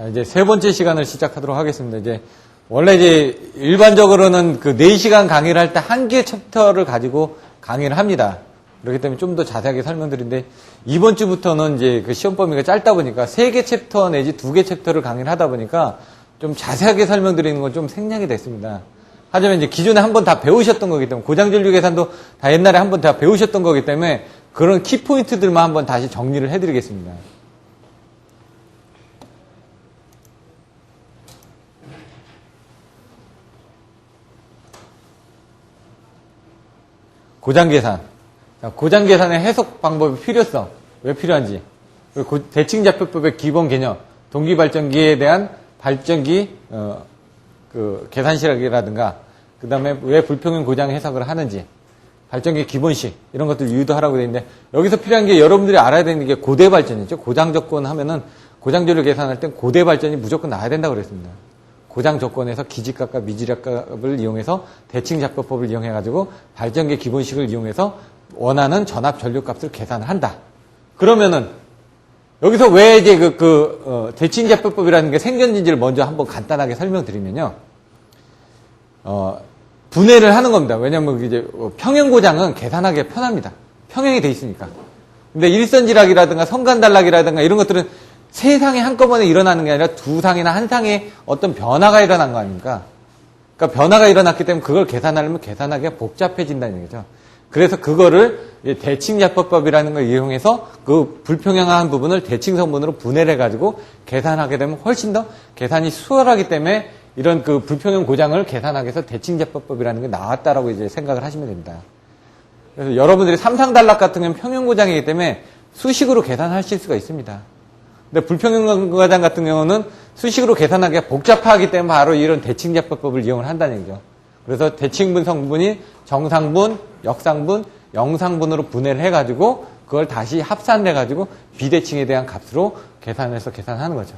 자, 이제 세 번째 시간을 시작하도록 하겠습니다. 이제 원래 이제 일반적으로는 그 4시간 강의를 할 때 한 개 챕터를 가지고 강의를 합니다. 그렇기 때문에 좀 더 자세하게 설명드리는데 이번 주부터는 이제 그 시험 범위가 짧다 보니까 3개 챕터 내지 2개 챕터를 강의를 하다 보니까 좀 자세하게 설명드리는 건 좀 생략이 됐습니다. 하지만 이제 기존에 한번 다 배우셨던 거기 때문에 고장전류 계산도 다 옛날에 한번 다 배우셨던 거기 때문에 그런 키포인트들만 한번 다시 정리를 해드리겠습니다. 고장계산. 고장계산의 해석 방법의 필요성. 왜 필요한지. 그리고 대칭자표법의 기본 개념. 동기발전기에 대한 발전기, 그 계산식이라든가, 그 다음에 왜 불평형 고장 해석을 하는지, 발전기 기본식, 이런 것들 유도하라고 되어 있는데, 여기서 필요한 게 여러분들이 알아야 되는 게 고대발전이죠. 고장 조건 하면은, 고장전류 계산할 땐 고대발전이 무조건 나와야 된다고 그랬습니다. 고장 조건에서 기지값과 미지값을 이용해서 대칭자표법을 이용해가지고 발전기 기본식을 이용해서 원하는 전압 전류값을 계산을 한다. 그러면은 여기서 왜 이제 대칭자표법이라는 게 생겼는지를 먼저 한번 간단하게 설명드리면요. 분해를 하는 겁니다. 왜냐면 이제 평형 고장은 계산하기 편합니다. 평형이 돼 있으니까. 근데 일선지락이라든가 성간단락이라든가 이런 것들은 세 상이 한꺼번에 일어나는 게 아니라 두 상이나 한 상에 어떤 변화가 일어난 거 아닙니까? 그러니까 변화가 일어났기 때문에 그걸 계산하려면 계산하기가 복잡해진다는 얘기죠. 그래서 그거를 대칭자표법이라는 걸 이용해서 그 불평형한 부분을 대칭성분으로 분해를 해가지고 계산하게 되면 훨씬 더 계산이 수월하기 때문에 이런 그 불평형 고장을 계산하기 위해서 대칭자표법이라는 게 나왔다라고 이제 생각을 하시면 됩니다. 그래서 여러분들이 삼상단락 같은 경우는 평형 고장이기 때문에 수식으로 계산하실 수가 있습니다. 근데 불평형 고장 같은 경우는 수식으로 계산하기가 복잡하기 때문에 바로 이런 대칭자표법을 이용을 한다는 얘기죠. 그래서 대칭분 성분이 정상분, 역상분, 영상분으로 분해를 해가지고 그걸 다시 합산을 해가지고 비대칭에 대한 값으로 계산해서 계산하는 거죠.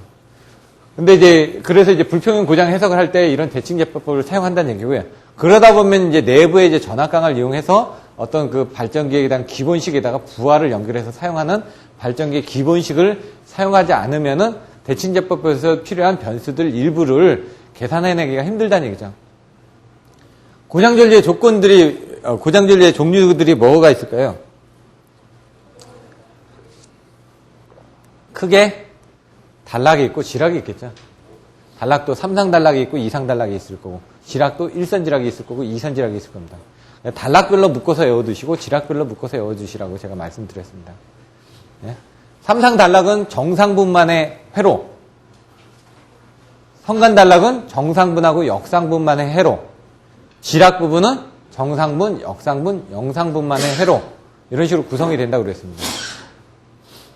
근데 이제 그래서 이제 불평형 고장 해석을 할 때 이런 대칭자표법을 사용한다는 얘기고요. 그러다 보면 이제 내부의 이제 전압강을 이용해서 어떤 그 발전기에 대한 기본식에다가 부하를 연결해서 사용하는 발전기 기본식을 사용하지 않으면은 대칭자표법에서 필요한 변수들 일부를 계산해내기가 힘들다는 얘기죠. 고장전류의 조건들이, 고장전류의 종류들이 뭐가 있을까요? 크게 단락이 있고 지락이 있겠죠. 단락도 3상 단락이 있고 2상 단락이 있을 거고, 지락도 1선 지락이 있을 거고 2선 지락이 있을 겁니다. 단락별로 묶어서 외워두시고 지락별로 묶어서 외워두시라고 제가 말씀드렸습니다. 네? 3상 단락은 정상분만의 회로, 성간 단락은 정상분하고 역상분만의 회로, 지락 부분은 정상분, 역상분, 영상분만의 회로, 이런 식으로 구성이 된다고 그랬습니다.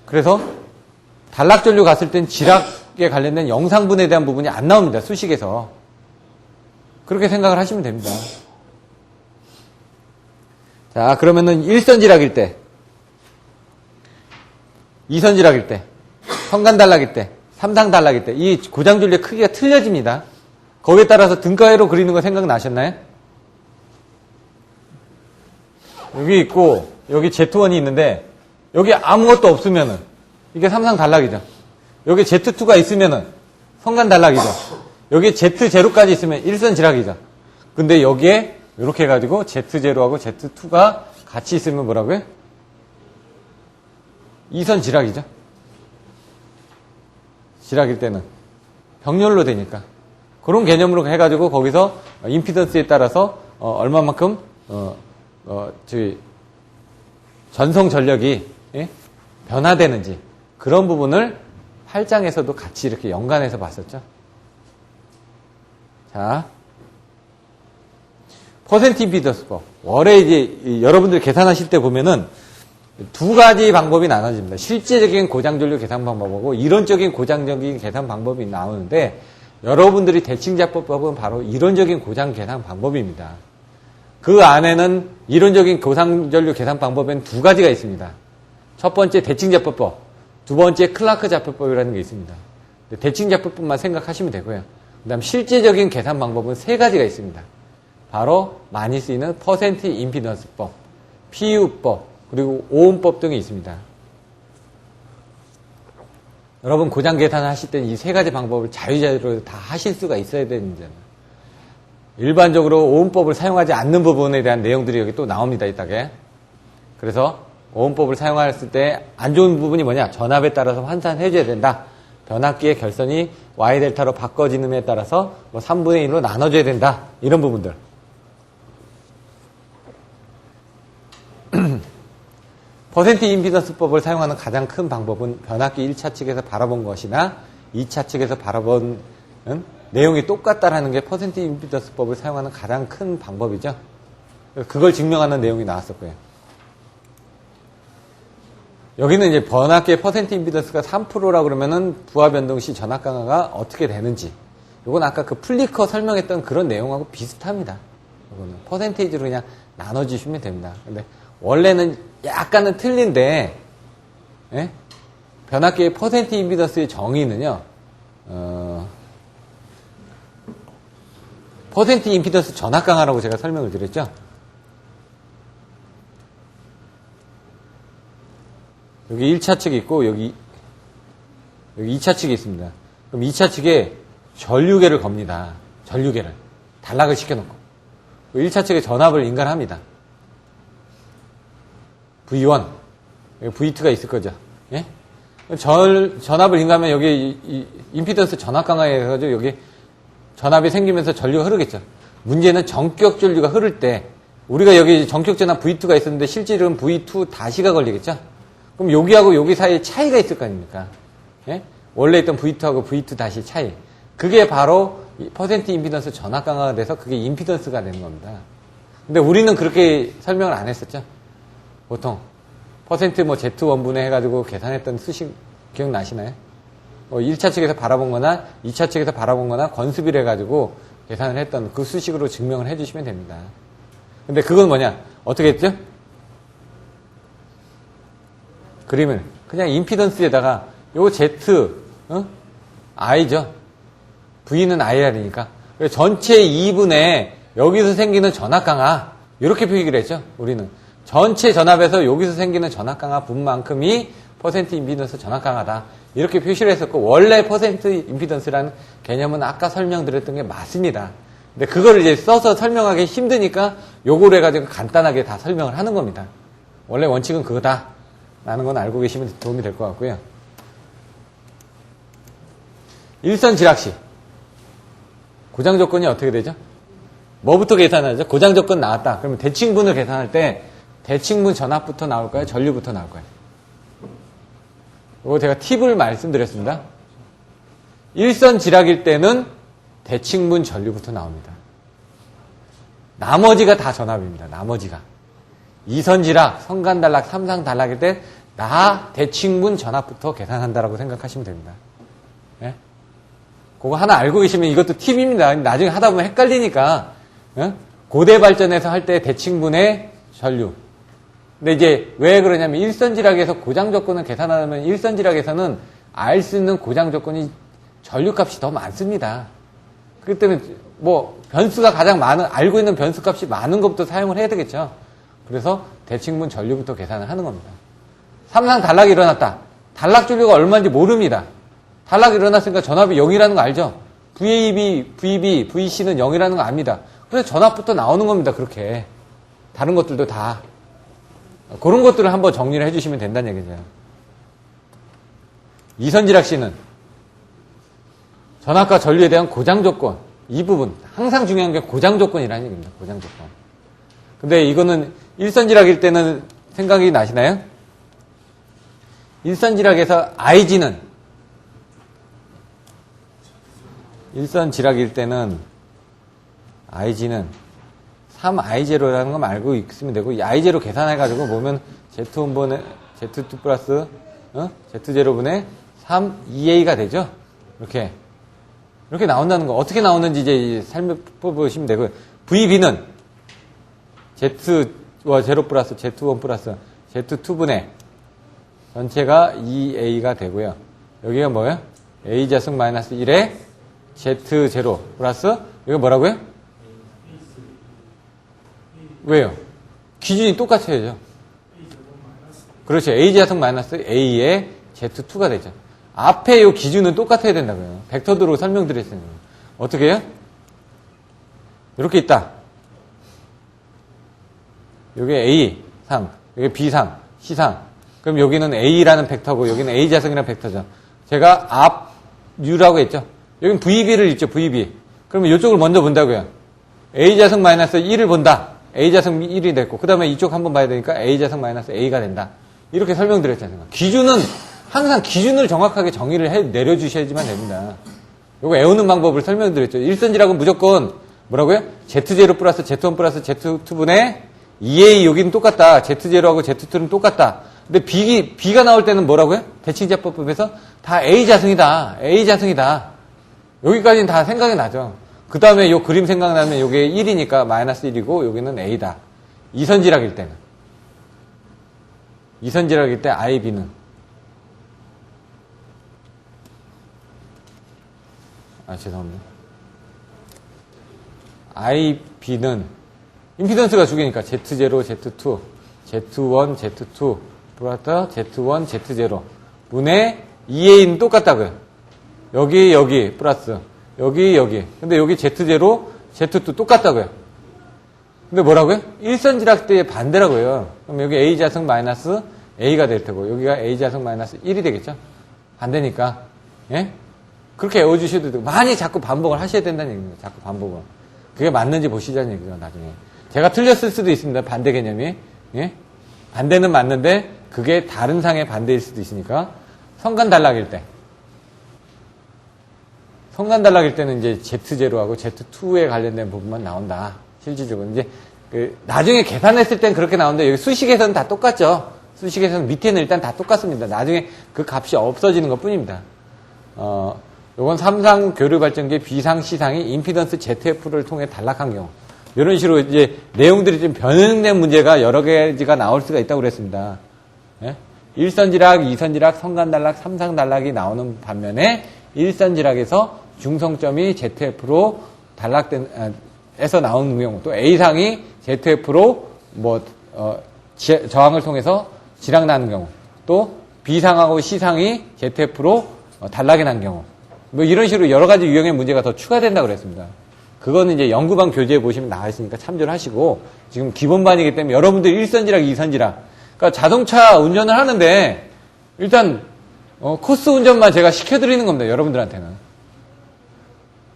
그래서 단락전류 갔을 땐 지락에 관련된 영상분에 대한 부분이 안 나옵니다. 수식에서. 그렇게 생각을 하시면 됩니다. 자, 그러면은 1선 지락일 때, 2선 지락일 때, 성간 단락일 때, 3상 단락일 때, 이 고장전류의 크기가 틀려집니다. 거기에 따라서 등가회로 그리는 거 생각나셨나요? 여기 있고, 여기 Z1이 있는데, 여기 아무것도 없으면은, 이게 3상 단락이죠. 여기 Z2가 있으면은, 성간 단락이죠. 여기 Z0까지 있으면 1선 지락이죠. 근데 여기에, 이렇게 해가지고, Z0하고 Z2가 같이 있으면 뭐라고요? 2선 지락이죠. 지락일 때는. 병렬로 되니까. 그런 개념으로 해가지고 거기서 임피던스에 따라서 얼마만큼 전송 전력이 변화되는지 그런 부분을 8장에서도 같이 이렇게 연관해서 봤었죠. 자, 퍼센트 임피던스법. 원래 이제 여러분들 계산하실 때 보면은 두 가지 방법이 나눠집니다. 실제적인 고장전류 계산 방법하고 이론적인 고장적인 계산 방법이 나오는데 여러분들이 대칭자표법은 바로 이론적인 고장 계산 방법입니다. 그 안에는 이론적인 고장전류 계산 방법에는 두 가지가 있습니다. 첫 번째 대칭자표법, 두 번째 클라크 자표법이라는 게 있습니다. 대칭자표법만 생각하시면 되고요. 그 다음 실제적인 계산 방법은 세 가지가 있습니다. 바로 많이 쓰이는 퍼센트 임피던스법, PU법, 그리고 오음법 등이 있습니다. 여러분 고장 계산을 하실 때 이 세 가지 방법을 자유자재로 다 하실 수가 있어야 되는 거잖아요. 일반적으로 오음법을 사용하지 않는 부분에 대한 내용들이 여기 또 나옵니다. 이따게. 그래서 오음법을 사용했을 때 안 좋은 부분이 뭐냐? 전압에 따라서 환산해줘야 된다. 변압기의 결선이 Y델타로 바꿔지는에 따라서 뭐 3분의 1로 나눠줘야 된다. 이런 부분들. 퍼센트 임피던스법을 사용하는 가장 큰 방법은 변압기 1차 측에서 바라본 것이나 2차 측에서 바라본 내용이 똑같다라는 게 퍼센트 임피던스법을 사용하는 가장 큰 방법이죠. 그걸 증명하는 내용이 나왔었고요. 여기는 이제 변압기의 퍼센트 임피던스가 3%라 그러면은 부하 변동 시 전압 강화가 어떻게 되는지. 이건 아까 그 플리커 설명했던 그런 내용하고 비슷합니다. 이거는 퍼센테이지로 그냥 나눠주시면 됩니다. 근데 원래는 약간은 틀린데, 예? 변압기의 퍼센트 임피던스의 정의는요, 퍼센트 임피던스 전압 강화라고 제가 설명을 드렸죠. 여기 1차 측이 있고 여기 2차 측이 있습니다. 그럼 2차 측에 전류계를 겁니다. 전류계를 단락을 시켜놓고 1차 측에 전압을 인가합니다. V1, 여기 V2가 있을 거죠. 예? 전압을 인가하면 여기 임피던스 전압 강화에 해가지고 여기 전압이 생기면서 전류가 흐르겠죠. 문제는 전격 전류가 흐를 때 우리가 여기 전격 전압 V2가 있었는데 실질은 V2 다시가 걸리겠죠. 그럼 여기하고 여기 사이에 차이가 있을 거 아닙니까? 예? 원래 있던 V2하고 V2 다시 차이. 그게 바로 퍼센트 임피던스 전압 강화가 돼서 그게 임피던스가 되는 겁니다. 근데 우리는 그렇게 설명을 안 했었죠. 보통 퍼센트 뭐 Z1분의 해가지고 계산했던 수식 기억나시나요? 1차 측에서 바라본 거나 2차 측에서 바라본 거나 건수비를 해가지고 계산을 했던 그 수식으로 증명을 해주시면 됩니다. 근데 그건 뭐냐? 어떻게 했죠? 그림을 그냥 임피던스에다가 요 Z, I죠. V는 IR이니까 전체 2분의 여기서 생기는 전압 강화 이렇게 표기를 했죠. 우리는 전체 전압에서 여기서 생기는 전압 강화 분만큼이 퍼센트 임피던스 전압 강화다. 이렇게 표시를 했었고 원래 퍼센트 임피던스라는 개념은 아까 설명드렸던 게 맞습니다. 근데 그걸 이제 써서 설명하기 힘드니까 요거를 해가지고 간단하게 다 설명을 하는 겁니다. 원래 원칙은 그거다. 라는 건 알고 계시면 도움이 될 것 같고요. 일선 지락시. 고장 조건이 어떻게 되죠? 뭐부터 계산하죠? 고장 조건 나왔다. 그러면 대칭분을 계산할 때 대칭분 전압부터 나올까요? 전류부터 나올까요? 이거 제가 팁을 말씀드렸습니다. 일선 지락일 때는 대칭분 전류부터 나옵니다. 나머지가 다 전압입니다. 나머지가. 2선 지락, 선간 단락, 3상 단락일 때 나 대칭분 전압부터 계산한다라고 생각하시면 됩니다. 예? 그거 하나 알고 계시면 이것도 팁입니다. 나중에 하다 보면 헷갈리니까. 예? 고대 발전에서 할 때 대칭분의 전류. 근데 이제 왜 그러냐면 일선 지락에서 고장 조건을 계산하면 일선 지락에서는 알 수 있는 고장 조건이 전류값이 더 많습니다. 그렇기 때문에 뭐 변수가 가장 많은 알고 있는 변수값이 많은 것부터 사용을 해야 되겠죠. 그래서 대칭분 전류부터 계산을 하는 겁니다. 3상 단락이 일어났다. 단락 전류가 얼마인지 모릅니다. 단락이 일어났으니까 전압이 0이라는 거 알죠? VAB, VB, VC는 0이라는 거 압니다. 그래서 전압부터 나오는 겁니다. 그렇게. 다른 것들도 다. 그런 것들을 한번 정리를 해주시면 된다는 얘기죠. 이선지락시는 전압과 전류에 대한 고장 조건. 이 부분. 항상 중요한 게 고장 조건이라는 얘기입니다. 고장 조건. 근데 이거는 일선지락일 때는 생각이 나시나요? 일선지락에서 IG는 일선지락일 때는 IG는 3I0라는 거 알고 있으면 되고 이 I0 계산해가지고 보면 Z1분의 Z2 플러스 Z0분의 3EA가 되죠. 이렇게 나온다는 거 어떻게 나오는지 이제 살펴보시면 되고 VB는 Z1 0 플러스 Z1 플러스 Z2분의 전체가 2A가 되고요. 여기가 뭐예요? A자승 마이너스 1에 Z0 플러스 이거 뭐라고요? 왜요? 기준이 똑같아야죠. 그렇죠. A자승 마이너스 A에 Z2가 되죠. 앞에 요 기준은 똑같아야 된다고요. 벡터도로 설명드렸어요. 어떻게 해요? 이렇게 있다. 요게 A상, 요게 B상, C상. 그럼 여기는 A라는 벡터고 여기는 A자승이라는 벡터죠. 제가 앞 U라고 했죠. 여기는 VB를 있죠. VB. 그러면 이쪽을 먼저 본다고요. A자승 마이너스 1을 본다. A자승 1이 됐고 그 다음에 이쪽 한번 봐야 되니까 A자승 마이너스 A가 된다. 이렇게 설명드렸잖아요. 기준은 항상 기준을 정확하게 정의를 내려주셔야지만 됩니다. 요거 외우는 방법을 설명드렸죠. 일선지락은 무조건 뭐라고요? Z0 플러스 Z1 플러스 Z2분의 2A 여기는 똑같다. Z0하고 Z2는 똑같다. 근데 B가 나올 때는 뭐라고요? 대칭자법에서 다 A자승이다. A자승이다. 여기까지는 다 생각이 나죠. 그 다음에 요 그림 생각나면 요게 1이니까 마이너스 1이고 여기는 A다. 이선지락일 때는. 이선지락일 때 I, B는. 죄송합니다. I, B는 임피던스가 두 개니까 Z0, Z2, Z1, Z2, 플러스 Z1, Z0 분의 2A는 똑같다고요. 여기, 플러스 여기. 근데 여기 Z0, Z2 똑같다고요. 근데 뭐라고요? 일선지락 때의 반대라고요. 그럼 여기 A자승 마이너스 A가 될 테고 여기가 A자승 마이너스 1이 되겠죠? 반대니까. 예? 그렇게 외워주셔도 되고 많이 자꾸 반복을 하셔야 된다는 얘기입니다. 자꾸 반복을. 그게 맞는지 보시자는 얘기죠. 나중에. 제가 틀렸을 수도 있습니다. 반대 개념이. 예? 반대는 맞는데 그게 다른 상의 반대일 수도 있으니까 성간단락일 때. 성간단락일 때는 이제 Z0하고 Z2에 관련된 부분만 나온다. 실질적으로. 이제 나중에 계산했을 땐 그렇게 나오는데 여기 수식에서는 다 똑같죠. 수식에서는 밑에는 일단 다 똑같습니다. 나중에 그 값이 없어지는 것 뿐입니다. 요건 3상 교류 발전기 B상, C상이 임피던스 ZF를 통해 단락한 경우. 이런 식으로 이제 내용들이 좀 변형된 문제가 여러 가지가 나올 수가 있다고 그랬습니다. 예? 1선지락, 2선지락, 성간단락, 3상 단락이 나오는 반면에 1선지락에서 중성점이 ZF로 에서 나오는 경우, 또 A상이 ZF로 저항을 통해서 지락 나는 경우, 또 B상하고 C상이 ZF로 단락이 난 경우, 뭐 이런 식으로 여러 가지 유형의 문제가 더 추가된다고 그랬습니다. 그거는 이제 연구반 교재에 보시면 나와 있으니까 참조를 하시고, 지금 기본반이기 때문에 여러분들 1선지락, 2선지락, 그러니까 자동차 운전을 하는데 일단 코스 운전만 제가 시켜드리는 겁니다. 여러분들한테는.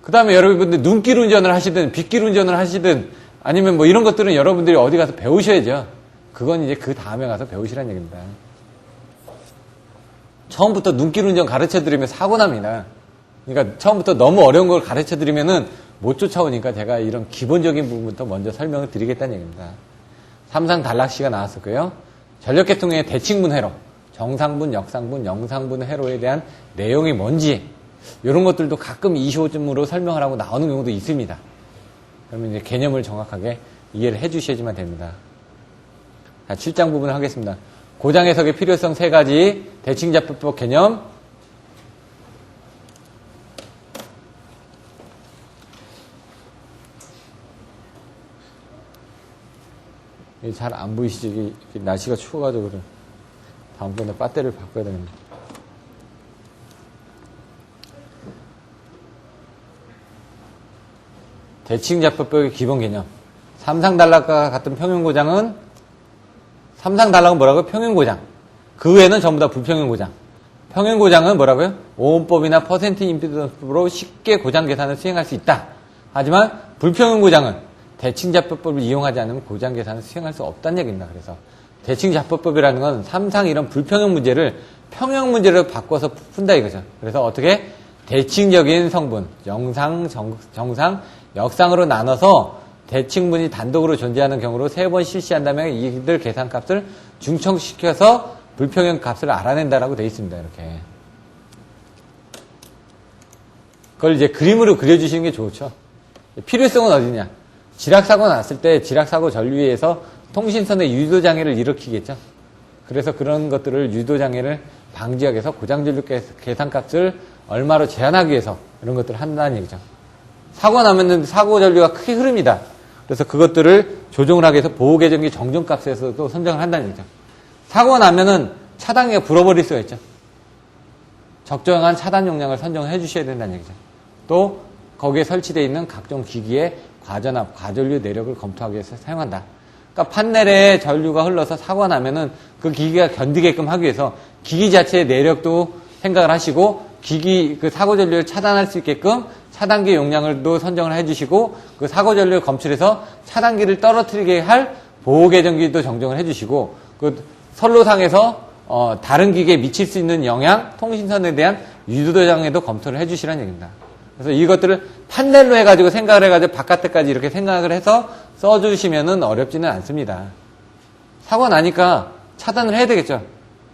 그 다음에 여러분들 눈길 운전을 하시든 빗길 운전을 하시든 아니면 뭐 이런 것들은 여러분들이 어디 가서 배우셔야죠. 그건 이제 그 다음에 가서 배우시라는 얘기입니다. 처음부터 눈길 운전 가르쳐드리면 사고 납니다. 그러니까 처음부터 너무 어려운 걸 가르쳐드리면은 못 쫓아오니까 제가 이런 기본적인 부분부터 먼저 설명을 드리겠다는 얘기입니다. 3상 단락시가 나왔었고요. 전력계통의 대칭분 회로, 정상분, 역상분, 영상분 회로에 대한 내용이 뭔지 이런 것들도 가끔 25점으로 설명을 하고 나오는 경우도 있습니다. 그러면 이제 개념을 정확하게 이해를 해 주셔야지만 됩니다. 자, 7장 부분을 하겠습니다. 고장 해석의 필요성 3가지, 대칭자법법 개념, 잘 안 보이시죠? 이게 날씨가 추워가지고 그래. 다음번에 배터리를 바꿔야 되겠네. 대칭자법법의 기본 개념. 삼상단락과 같은 평형고장은, 삼상단락은 뭐라고요? 평형고장. 그 외에는 전부 다 불평형고장. 평형고장은 뭐라고요? 오음법이나 퍼센트 임피던스법으로 쉽게 고장 계산을 수행할 수 있다. 하지만 불평형고장은 대칭자법법을 이용하지 않으면 고장 계산을 수행할 수 없다는 얘기입니다. 그래서 대칭자법법이라는 건 삼상 이런 불평형 문제를 평형 문제로 바꿔서 푼다 이거죠. 그래서 어떻게 대칭적인 성분, 영상, 정상, 역상으로 나눠서 대칭분이 단독으로 존재하는 경우로 3번 실시한다면 이들 계산값을 중첩시켜서 불평형 값을 알아낸다라고 되어 있습니다. 이렇게. 그걸 이제 그림으로 그려주시는 게 좋죠. 필요성은 어디냐? 지락사고 났을 때 지락사고 전류에서 통신선의 유도장애를 일으키겠죠. 그래서 그런 것들을 유도장애를 방지하기 위해서 고장전류 계산값을 얼마로 제한하기 위해서 이런 것들을 한다는 얘기죠. 사고 나면은 사고 전류가 크게 흐릅니다. 그래서 그것들을 조정을 하기 위해서 보호계정기 정전값에서도 선정을 한다는 얘기죠. 사고가 나면은 차단기가 불어버릴 수가 있죠. 적정한 차단 용량을 선정해 주셔야 된다는 얘기죠. 또 거기에 설치되어 있는 각종 기기의 과전압, 과전류 내력을 검토하기 위해서 사용한다. 그러니까 판넬에 전류가 흘러서 사고가 나면은 그 기기가 견디게끔 하기 위해서 기기 자체의 내력도 생각을 하시고 기기 그 사고 전류를 차단할 수 있게끔 차단기 용량을도 선정을 해주시고 그 사고 전류를 검출해서 차단기를 떨어뜨리게 할 보호 계정기도 정정을 해주시고 그 선로상에서 다른 기기에 미칠 수 있는 영향, 통신선에 대한 유도장애도 검토를 해주시라는 얘기입니다. 그래서 이것들을 판넬로 해가지고 생각을 해가지고 바깥에까지 이렇게 생각을 해서 써주시면은 어렵지는 않습니다. 사고가 나니까 차단을 해야 되겠죠.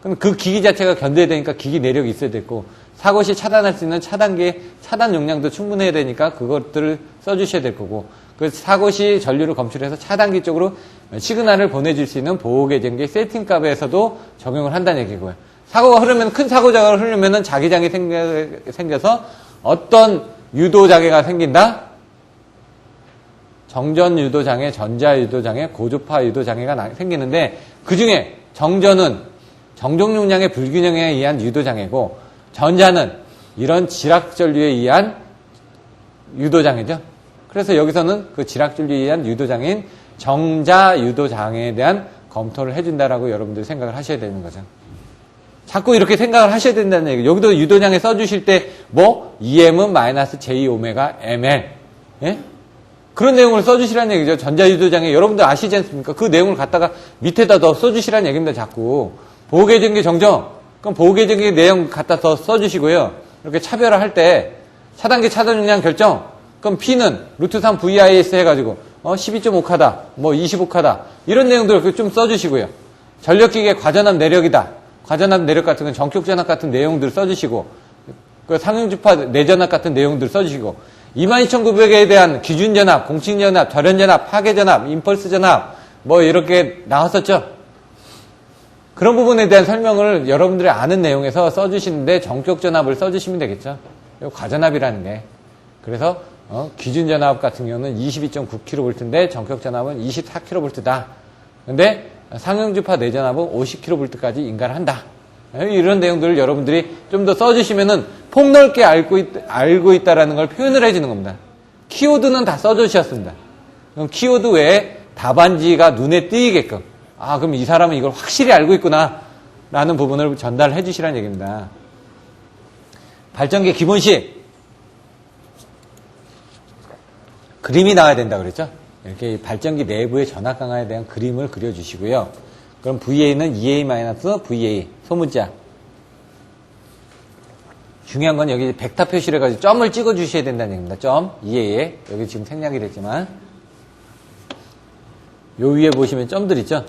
그럼 그 기기 자체가 견뎌야 되니까 기기 내력이 있어야 되고 사고 시 차단할 수 있는 차단기의 차단 용량도 충분해야 되니까 그것들을 써주셔야 될 거고 그 사고 시 전류를 검출해서 차단기 쪽으로 시그널을 보내줄 수 있는 보호계정기 세팅값에서도 적용을 한다는 얘기고요. 사고가 흐르면 큰 사고자가 흐르면은 자기장이 생겨서 어떤 유도장애가 생긴다? 정전 유도장애, 전자 유도장애, 고주파 유도장애가 생기는데 그 중에 정전은 정종 용량의 불균형에 의한 유도장애고 전자는 이런 지락전류에 의한 유도장애죠. 그래서 여기서는 그 지락전류에 의한 유도장애인 정자 유도장애에 대한 검토를 해준다라고 여러분들이 생각을 하셔야 되는 거죠. 자꾸 이렇게 생각을 하셔야 된다는 얘기예요. 여기도 유도장애 써주실 때 EM은 마이너스 J 오메가 ML 예? 그런 내용을 써주시라는 얘기죠. 전자유도장애 여러분들 아시지 않습니까? 그 내용을 갖다가 밑에다 더 써주시라는 얘기입니다. 자꾸 보호계정기 정정 그럼 보호계정기 내용 갖다 더 써주시고요. 이렇게 차별화할 때 차단기 차단 용량 결정 그럼 P는 루트 3 VIS 해가지고 12.5카다 25카다 이런 내용들 좀 써주시고요. 전력기계 과전압 내력이다. 과전압 내력 같은 건 전격전압 같은 내용들 써주시고 그 상용주파 내전압 같은 내용들 써주시고 22,900에 대한 기준전압, 공칭전압, 절연전압, 파괴전압, 임펄스전압 이렇게 나왔었죠. 그런 부분에 대한 설명을 여러분들이 아는 내용에서 써주시는데 전격전압을 써주시면 되겠죠. 과전압이라는 게. 그래서 기준전압 같은 경우는 22.9kV인데 전격전압은 24kV다. 근데 상용주파 내전압은 50kV까지 인가를 한다. 이런 내용들을 여러분들이 좀 더 써주시면은 폭넓게 알고 있다라는 걸 표현을 해주는 겁니다. 키워드는 다 써주셨습니다. 그럼 키워드 외에 답안지가 눈에 띄게끔 그럼 이 사람은 이걸 확실히 알고 있구나 라는 부분을 전달해 주시라는 얘기입니다. 발전기 기본식 그림이 나와야 된다고 그랬죠? 이렇게 발전기 내부의 전압 강화에 대한 그림을 그려주시고요. 그럼 VA는 EA-VA 소문자. 중요한 건 여기 벡터 표시를 해가지고 점을 찍어 주셔야 된다는 얘기입니다. 점 EA에 여기 지금 생략이 됐지만 요 위에 보시면 점들 있죠? 요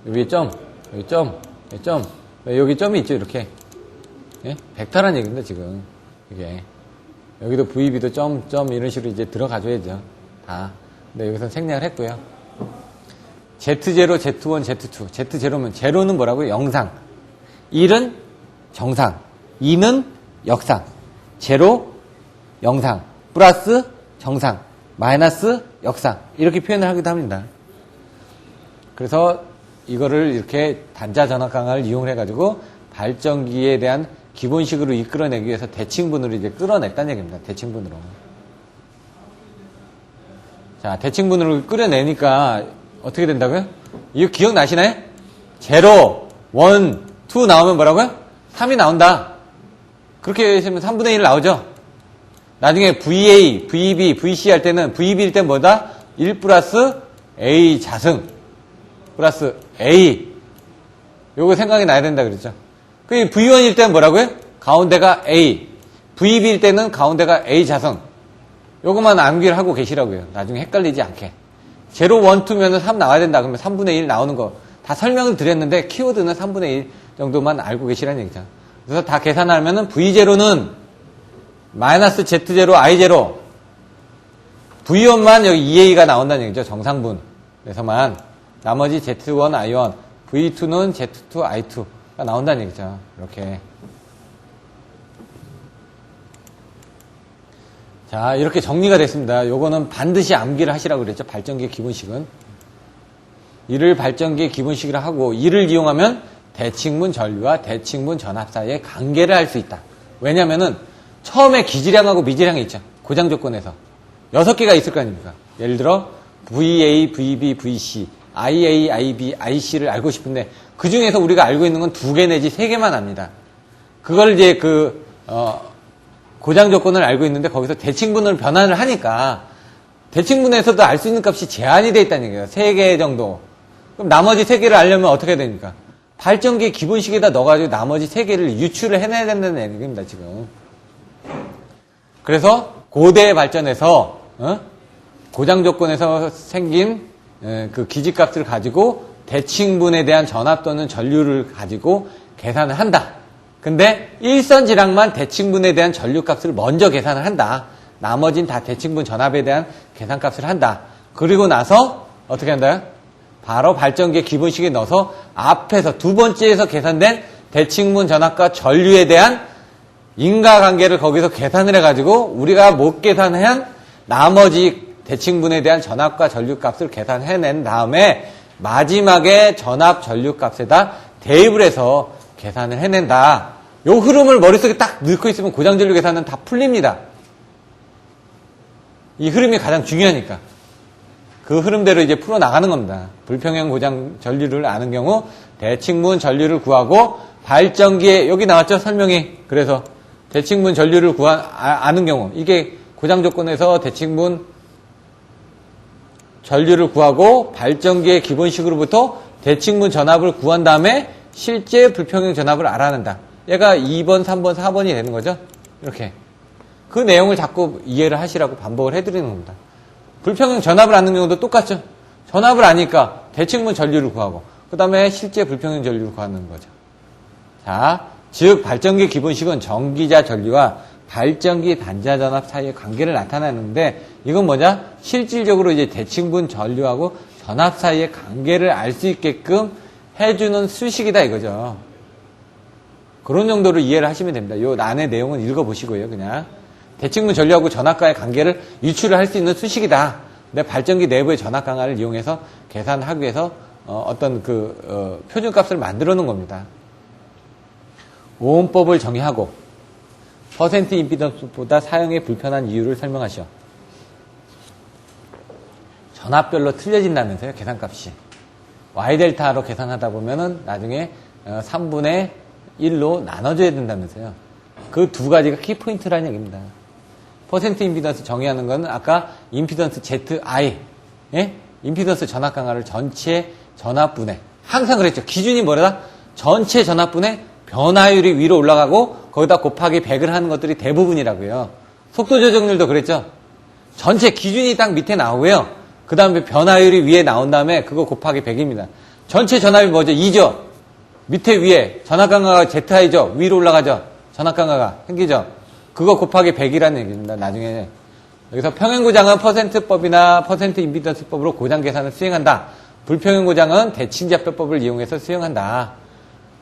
위에 점, 여기 점, 여기 점, 여기 점이 있죠 이렇게. 예? 벡터란 얘기입니다 지금 이게. 여기도 VB도 점 이런 식으로 이제 들어가줘야죠. 다. 근데 여기서 생략을 했고요. Z0, Z1, Z2. Z0면, 제로는 뭐라고요? 영상. 1은 정상. 2는 역상. 제로, 영상. 플러스, 정상. 마이너스, 역상. 이렇게 표현을 하기도 합니다. 그래서 이거를 이렇게 단자 전압 강화를 이용해가지고 발전기에 대한 기본식으로 이끌어내기 위해서 대칭분으로 이제 끌어냈다는 얘기입니다. 대칭분으로. 자, 대칭분으로 끌어내니까 어떻게 된다고요? 이거 기억나시나요? 0, 1, 2 나오면 뭐라고요? 3이 나온다. 그렇게 하시면 3분의 1 나오죠? 나중에 VA, VB, VC 할 때는 VB일 때 뭐다? 1 플러스 A 자승 플러스 A. 요거 생각이 나야 된다 그랬죠? 그 V1일 때는 뭐라고요? 가운데가 A. VB일 때는 가운데가 A 자승. 요것만 암기를 하고 계시라고요. 나중에 헷갈리지 않게. 0, 1, 2면은 3 나와야 된다. 그러면 3분의 1 나오는 거 다 설명을 드렸는데 키워드는 3분의 1 정도만 알고 계시라는 얘기죠. 그래서 다 계산하면은 V0는 마이너스 Z0, I0. V1만 여기 EA가 나온다는 얘기죠. 정상분. 그래서만 나머지 Z1, I1. V2는 Z2, I2가 나온다는 얘기죠. 이렇게. 자, 이렇게 정리가 됐습니다. 요거는 반드시 암기를 하시라고 그랬죠. 발전기의 기본식은. 이를 발전기의 기본식이라 하고, 이를 이용하면 대칭분 전류와 대칭분 전압 사이의 관계를 알 수 있다. 왜냐면은 처음에 기질량하고 미질량이 있죠. 고장 조건에서. 6개가 있을 거 아닙니까? 예를 들어 VA, VB, VC, IA, IB, IC를 알고 싶은데 그 중에서 우리가 알고 있는 건 2개 내지 3개만 압니다. 그걸 이제 고장 조건을 알고 있는데 거기서 대칭분을 변환을 하니까 대칭분에서도 알 수 있는 값이 제한이 돼 있다는 얘기예요. 3개 정도. 그럼 나머지 3개를 알려면 어떻게 해야 됩니까? 발전기 기본식에다 넣어가지고 나머지 3개를 유출을 해내야 된다는 얘기입니다, 지금. 그래서 고대 발전에서 고장 조건에서 생긴 그 기지값을 가지고 대칭분에 대한 전압 또는 전류를 가지고 계산을 한다. 근데 일선지랑만 대칭분에 대한 전류값을 먼저 계산을 한다. 나머진 다 대칭분 전압에 대한 계산값을 한다. 그리고 나서 어떻게 한다? 바로 발전기의 기본식에 넣어서 앞에서 두 번째에서 계산된 대칭분 전압과 전류에 대한 인과관계를 거기서 계산을 해가지고 우리가 못 계산한 나머지 대칭분에 대한 전압과 전류값을 계산해낸 다음에 마지막에 전압 전류값에다 대입을 해서 계산을 해낸다. 요 흐름을 머릿속에 딱 넣고 있으면 고장전류 계산은 다 풀립니다. 이 흐름이 가장 중요하니까. 그 흐름대로 이제 풀어나가는 겁니다. 불평형 고장 전류를 아는 경우 대칭분 전류를 구하고 발전기에 여기 나왔죠? 설명이. 그래서 대칭분 전류를 아는 경우 이게 고장 조건에서 대칭분 전류를 구하고 발전기의 기본식으로부터 대칭분 전압을 구한 다음에 실제 불평형 전압을 알아낸다. 얘가 2번, 3번, 4번이 되는 거죠. 이렇게. 그 내용을 자꾸 이해를 하시라고 반복을 해드리는 겁니다. 불평형 전압을 아는 경우도 똑같죠. 전압을 아니까 대칭분 전류를 구하고 그 다음에 실제 불평형 전류를 구하는 거죠. 자, 즉 발전기 기본식은 전기자 전류와 발전기 단자 전압 사이의 관계를 나타내는데 이건 뭐냐? 실질적으로 이제 대칭분 전류하고 전압 사이의 관계를 알 수 있게끔 해주는 수식이다 이거죠. 그런 정도로 이해를 하시면 됩니다. 이 안의 내용은 읽어보시고요. 그냥 대칭분 전류하고 전압과의 관계를 유추를 할 수 있는 수식이다. 근데 발전기 내부의 전압 강화를 이용해서 계산하기 위해서 어떤 표준값을 만들어 놓은 겁니다. 오음법을 정의하고 퍼센트 임피던스보다 사용에 불편한 이유를 설명하시오. 전압별로 틀려진다면서요, 계산값이. Y델타로 계산하다 보면은 나중에 3분의 1로 나눠줘야 된다면서요. 그 두 가지가 키포인트라는 얘기입니다. 퍼센트 임피던스 정의하는 거는 아까 임피던스 ZI, 예? 임피던스 전압 강화를 전체 전압분에 항상 그랬죠. 기준이 뭐라? 전체 전압분에 변화율이 위로 올라가고 거기다 곱하기 100을 하는 것들이 대부분이라고요. 속도 조정률도 그랬죠. 전체 기준이 딱 밑에 나오고요. 그 다음에 변화율이 위에 나온 다음에 그거 곱하기 100입니다. 전체 전압이 뭐죠? 2죠. 밑에 위에 전압 강화가 ZI죠. 위로 올라가죠. 전압 강화가 생기죠. 그거 곱하기 100이라는 얘기입니다. 나중에 여기서 평행 고장은 퍼센트법이나 퍼센트 임피던스법으로 고장 계산을 수행한다. 불평행 고장은 대칭자표법을 이용해서 수행한다.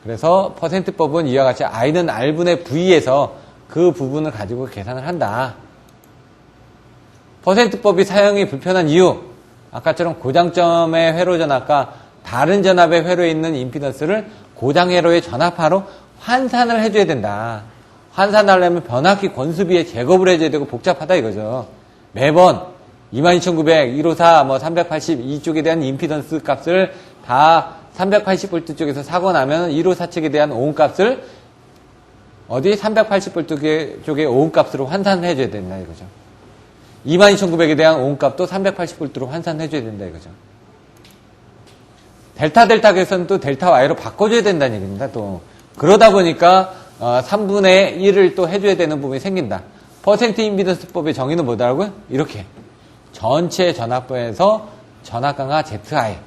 그래서 퍼센트법은 이와 같이 I는 R분의 V에서 그 부분을 가지고 계산을 한다. 퍼센트법이 사용이 불편한 이유, 아까처럼 고장점의 회로 전압과 다른 전압의 회로에 있는 임피던스를 고장 회로의 전압하로 환산을 해줘야 된다. 환산하려면 변압기 권수비에 제곱을 해줘야 되고 복잡하다 이거죠. 매번 22,900, 154, 380 이쪽에 대한 임피던스 값을 다 380V 쪽에서 사고 나면 154 측에 대한 오음값을 어디 380V 쪽의 오음값으로 환산해줘야 된다 이거죠. 22,900에 대한 오음값도 380V로 환산해줘야 된다 이거죠. 델타 계선 또 델타 Y로 바꿔줘야 된다는 얘기입니다. 또 그러다 보니까 3분의 1을 또 해줘야 되는 부분이 생긴다. 퍼센트 임피던스법의 정의는 뭐더라고요? 이렇게 전체 전압부에서 전압 강화 ZI.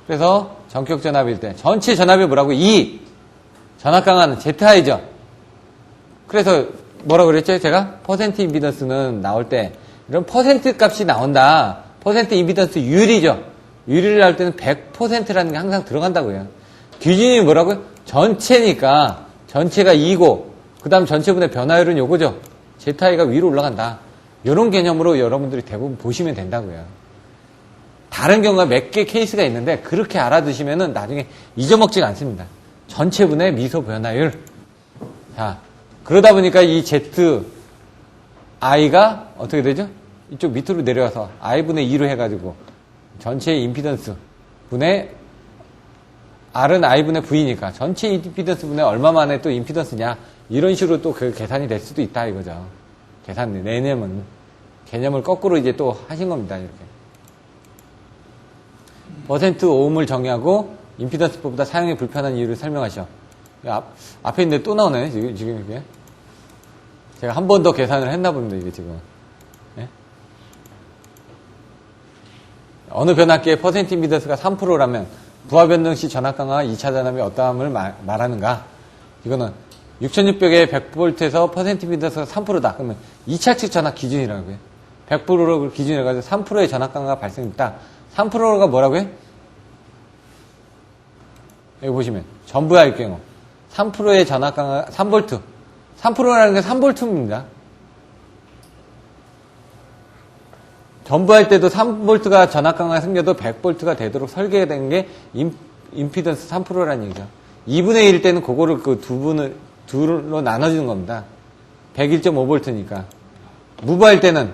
그래서 전격 전압일 때 전체 전압이 뭐라고? 2. 전압 강화는 ZI죠. 그래서 뭐라고 그랬죠? 제가 퍼센트 임피던스는 나올 때 이런 퍼센트 값이 나온다. 퍼센트 임피던스 유율이죠. 유율을 나올 때는 100%라는 게 항상 들어간다고요. 기준이 뭐라고요? 전체니까 전체가 2고 그 다음 전체분의 변화율은 요거죠. ZI가 위로 올라간다. 이런 개념으로 여러분들이 대부분 보시면 된다고요. 다른 경우가 몇 개 케이스가 있는데 그렇게 알아두시면은 나중에 잊어먹지가 않습니다. 전체분의 미소 변화율. 자, 그러다 보니까 이 Z, I가 어떻게 되죠? 이쪽 밑으로 내려와서 I분의 2로 해가지고 전체 임피던스 분의 R은 I분의 V니까 전체 임피던스 분의 얼마만에 또 임피던스냐. 이런 식으로 또 그 계산이 될 수도 있다 이거죠. 계산, 내념은. 개념을 거꾸로 이제 또 하신 겁니다. 이렇게. 퍼센트 오음을 정의하고 임피던스법보다 사용이 불편한 이유를 설명하시오. 앞에 있는데 또 나오네, 지금 이게. 제가 한 번 더 계산을 했나 봅니다, 이게 지금. 예? 어느 변압기의 퍼센트 임피던스가 3%라면 부하 변동 시 전압 강화와 2차 전압이 어떠함을 말하는가? 이거는 6600에 100V에서 퍼센트 임피던스가 3%다. 그러면 2차 측 전압 기준이라고요. 100%를 기준으로 해가지고 3%의 전압 강화가 발생했다. 3%가 뭐라고요? 여기 보시면 전부할 경우 3%의 전압 강화 3V. 3%라는 게 3V입니다. 전부할 때도 3V가 전압 강화가 생겨도 100V가 되도록 설계된 게 임피던스 3%라는 얘기죠. 2분의 1일 때는 그거를 그 둘로 나눠주는 겁니다. 101.5V니까. 무부할 때는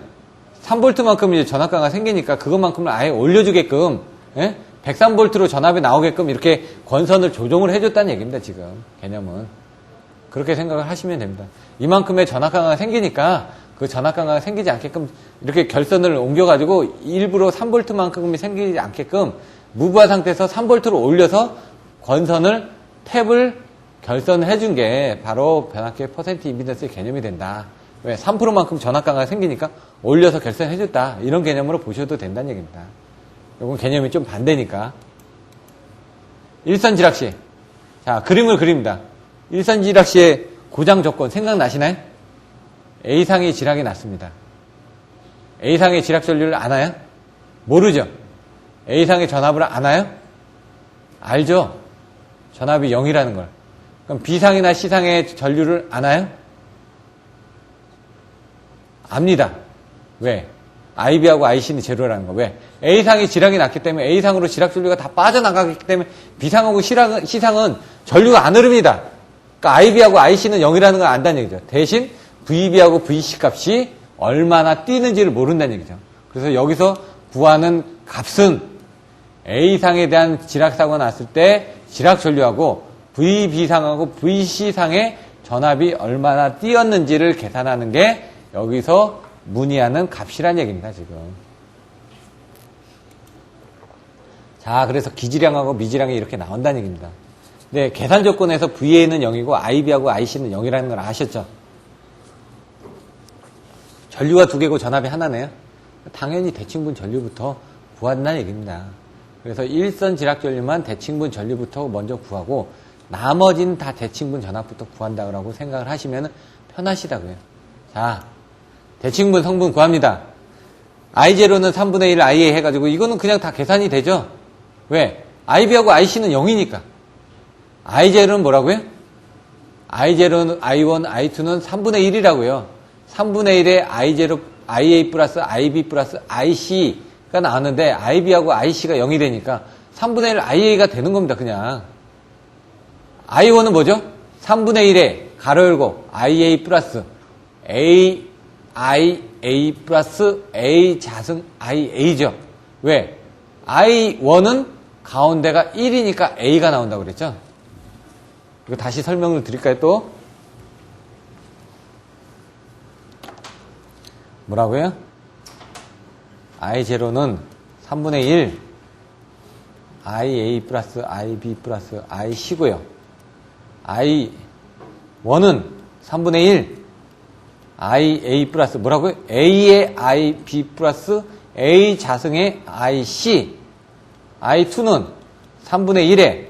3V만큼 이제 전압 강화가 생기니까 그것만큼을 아예 올려주게끔, 예? 103V로 전압이 나오게끔 이렇게 권선을 조정을 해줬다는 얘기입니다, 지금. 개념은. 그렇게 생각을 하시면 됩니다. 이만큼의 전압 강화가 생기니까 그 전압 강화가 생기지 않게끔 이렇게 결선을 옮겨가지고 일부러 3V만큼이 생기지 않게끔 무부하 상태에서 3V로 올려서 권선을 탭을 결선을 해준 게 바로 변압기의 퍼센트 임피던스의 개념이 된다. 왜? 3%만큼 전압 강화가 생기니까 올려서 결선해줬다. 이런 개념으로 보셔도 된다는 얘기입니다. 이건 개념이 좀 반대니까. 일선지락시. 자, 그림을 그립니다. 일선지락시의 고장 조건 생각나시나요? A상의 지락이 났습니다. A상의 지락 전류를 아나요? 모르죠? A상의 전압을 아나요? 알죠? 전압이 0이라는 걸. 그럼 B상이나 C상의 전류를 아나요? 압니다. 왜? IB하고 IC는 제로라는 거. 왜? A상이 지락이 났기 때문에 A상으로 지락 전류가 다 빠져나가기 때문에 B상하고 C상은 전류가 안 흐릅니다. 그러니까 IB하고 IC는 0이라는 걸 안다는 얘기죠. 대신 VB하고 VC 값이 얼마나 뛰는지를 모른다는 얘기죠. 그래서 여기서 구하는 값은 A상에 대한 지락 사고가 났을 때 지락 전류하고 VB상하고 VC상의 전압이 얼마나 뛰었는지를 계산하는 게 여기서 문의하는 값이란 얘기입니다, 지금. 자, 그래서 기지량하고 미지량이 이렇게 나온다는 얘기입니다. 네, 계산 조건에서 VA는 0이고 IB하고 IC는 0이라는 걸 아셨죠? 전류가 두 개고 전압이 하나네요. 당연히 대칭분 전류부터 구한다는 얘기입니다. 그래서 일선 지락 전류만 대칭분 전류부터 먼저 구하고 나머지는 다 대칭분 전압부터 구한다고 생각을 하시면 편하시다고요. 자, 대칭분 성분 구합니다. I0는 3분의 1 IA 해가지고 이거는 그냥 다 계산이 되죠? 왜? IB하고 IC는 0이니까. I0는 뭐라고요? I0는 I1, I2는 3분의 1이라고요. 3분의 1에 I0, IA 플러스 IB 플러스 IC가 나왔는데 IB하고 IC가 0이 되니까 3분의 1 IA가 되는 겁니다, 그냥. I1은 뭐죠? 3분의 1에 가로 열고 IA 플러스 IA 플러스 A 자승 IA죠. 왜? I1은 가운데가 1이니까 A가 나온다고 그랬죠? 이거 다시 설명을 드릴까요, 또? 뭐라고요? I0는 3분의 1 IA 플러스 IB 플러스 IC고요. I1은 3분의 1 IA 플러스 뭐라고요? A의 IB 플러스 A 자승의 IC. I2는 3분의 1에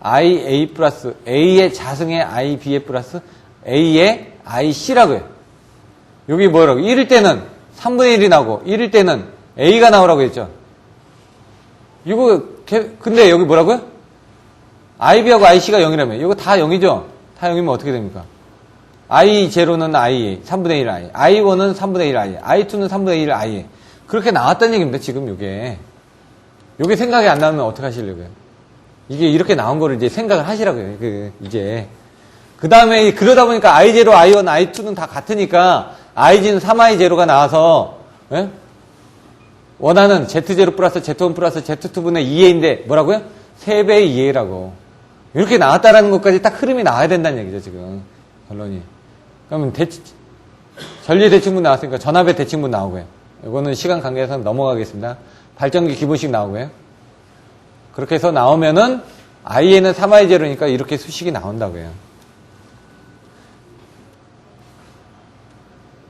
IA 플러스 A의 자승의 IB의 플러스 A의 IC라고요. 여기 뭐라고? 1일 때는 3분의 1이 나오고 1일 때는 A가 나오라고 했죠. 이거 근데 여기 뭐라고요? IB하고 IC가 0이라면 이거 다 0이죠? 다 0이면 어떻게 됩니까? I0는 IA, 3분의 1 IA, I1은 3분의 1 IA, I2는 3분의 1 IA. 그렇게 나왔다는 얘기입니다, 지금 요게. 요게 생각이 안 나면 어떻게 하시려고요? 이게 이렇게 나온 거를 이제 생각을 하시라고요. 이제. 그 다음에, 그러다 보니까 I0, I1, I2는 다 같으니까, IG는 3I0가 나와서, 예? 원하는 Z0 플러스 Z1 플러스 Z2분의 2A인데, 뭐라고요? 3배의 2A라고. 이렇게 나왔다라는 것까지 딱 흐름이 나와야 된다는 얘기죠, 지금. 결론이. 그러면 전류 대칭분 나왔으니까 전압의 대칭분 나오고요. 이거는 시간 관계상 넘어가겠습니다. 발전기 기본식 나오고요. 그렇게 해서 나오면은, I에는 3I0니까 이렇게 수식이 나온다고요.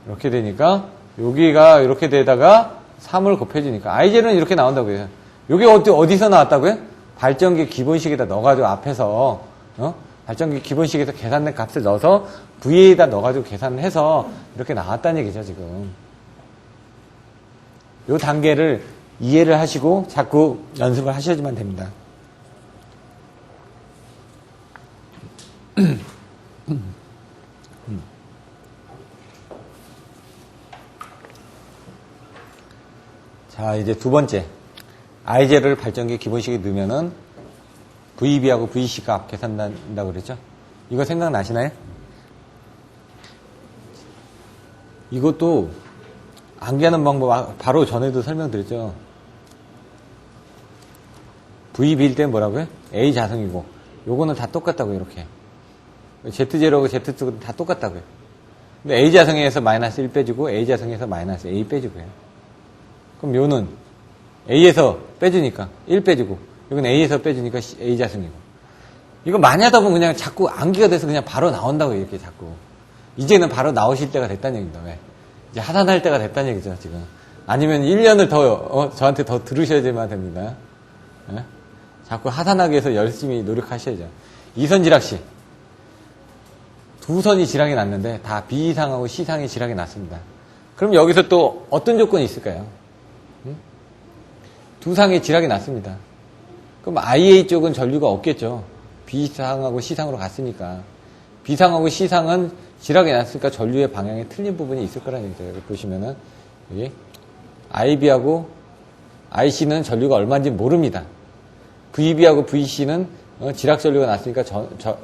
이렇게 되니까 여기가 이렇게 되다가 3을 곱해주니까 I0는 이렇게 나온다고요. 이게 어디서 나왔다고요? 발전기 기본식에다 넣어가지고 앞에서 발전기 기본식에서 계산된 값을 넣어서 VA에다 넣어가지고 계산을 해서 이렇게 나왔다는 얘기죠, 지금. 이 단계를 이해를 하시고 자꾸 연습을 하셔야지만 됩니다. 자, 이제 두 번째. I0를 발전기 기본식에 넣으면은 VB하고 VC 값 계산한다고 그랬죠? 이거 생각나시나요? 이것도 암기하는 방법 바로 전에도 설명드렸죠. VB일 땐 뭐라고요? A 자승이고 요거는 다 똑같다고요. 이렇게 Z0하고 Z2는 다 똑같다고요. 근데 A 자승에서 마이너스 1 빼주고 A 자승에서 마이너스 A 빼주고요. 그럼 요는 A에서 빼주니까 1 빼주고 여기는 A에서 빼주니까 A 자승이고 이거 많이 하다 보면 그냥 자꾸 암기가 돼서 그냥 바로 나온다고요. 이렇게 자꾸 이제는 바로 나오실 때가 됐다는 얘기입니다. 왜? 이제 하산할 때가 됐다는 얘기죠, 지금. 아니면 1년을 더, 저한테 더 들으셔야지만 됩니다. 예? 자꾸 하산하기 위해서 열심히 노력하셔야죠. 이선지락시. 두 선이 지락이 났는데, 다 B상하고 C상이 지락이 났습니다. 그럼 여기서 또 어떤 조건이 있을까요? 두 상이 지락이 났습니다. 그럼 IA 쪽은 전류가 없겠죠. B상하고 C상으로 갔으니까. B상하고 C상은 지락이 났으니까 전류의 방향이 틀린 부분이 있을 거라는 얘기죠. 여기 보시면은, 여기, IB하고 IC는 전류가 얼마인지 모릅니다. VB하고 VC는 지락 전류가 났으니까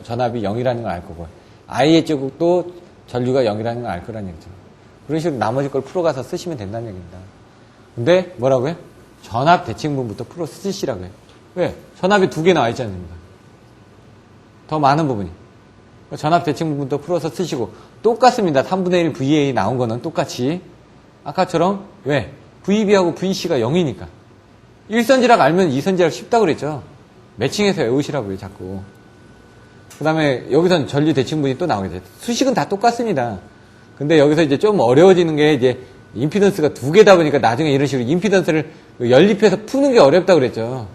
전압이 0이라는 걸 알 거고, IA 쪽도 전류가 0이라는 걸 알 거라는 얘기죠. 그런 식으로 나머지 걸 풀어가서 쓰시면 된다는 얘기입니다. 근데, 뭐라고요? 전압 대칭분부터 풀어 쓰시라고요. 왜? 전압이 두 개 나와 있지 않습니까? 더 많은 부분이. 전압 대칭분부터 풀어서 쓰시고 똑같습니다. 3분의 1 VA 나온 거는 똑같이 아까처럼 왜? VB하고 VC가 0이니까 1선지락 알면 2선지락 쉽다고 그랬죠. 매칭해서 외우시라고요. 자꾸. 그 다음에 여기선 전류 대칭분이 또 나오게 돼요. 수식은 다 똑같습니다. 근데 여기서 이제 좀 어려워지는 게 이제 임피던스가 두 개다 보니까 나중에 이런 식으로 임피던스를 연립해서 푸는 게 어렵다고 그랬죠.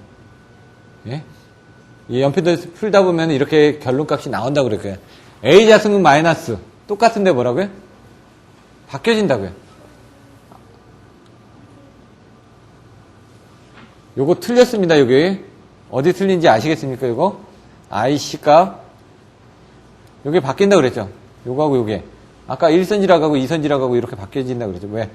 예? 이 연피던스 풀다 보면 이렇게 결론값이 나온다고 그랬고요. A 자승은 마이너스. 똑같은데 뭐라고요? 바뀌어진다고요. 요거 틀렸습니다, 여기. 어디 틀린지 아시겠습니까, 요거? IC 값. 요게 바뀐다고 그랬죠. 요거하고 요게. 아까 1선지락하고 2선지락하고 이렇게 바뀌어진다고 그랬죠. 왜?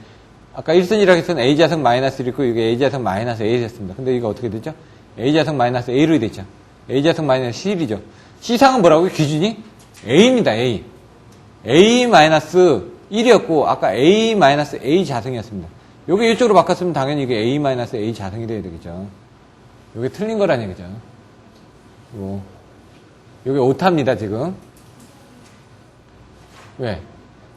아까 1선지락에서는 A 자승 마이너스 1이 있고, 이게 A 자승 마이너스 A 됐습니다. 근데 이거 어떻게 됐죠? A 자승 마이너스 A로 됐죠. A 자승 마이너스 1이죠. C상은 뭐라고요? 기준이? A입니다, A. A 마이너스 1이었고, 아까 A 마이너스 A 자승이었습니다. 요게 이쪽으로 바꿨으면 당연히 이게 A 마이너스 A 자승이 돼야 되겠죠. 요게 틀린 거라는 얘기죠. 요게 오타입니다, 지금. 왜?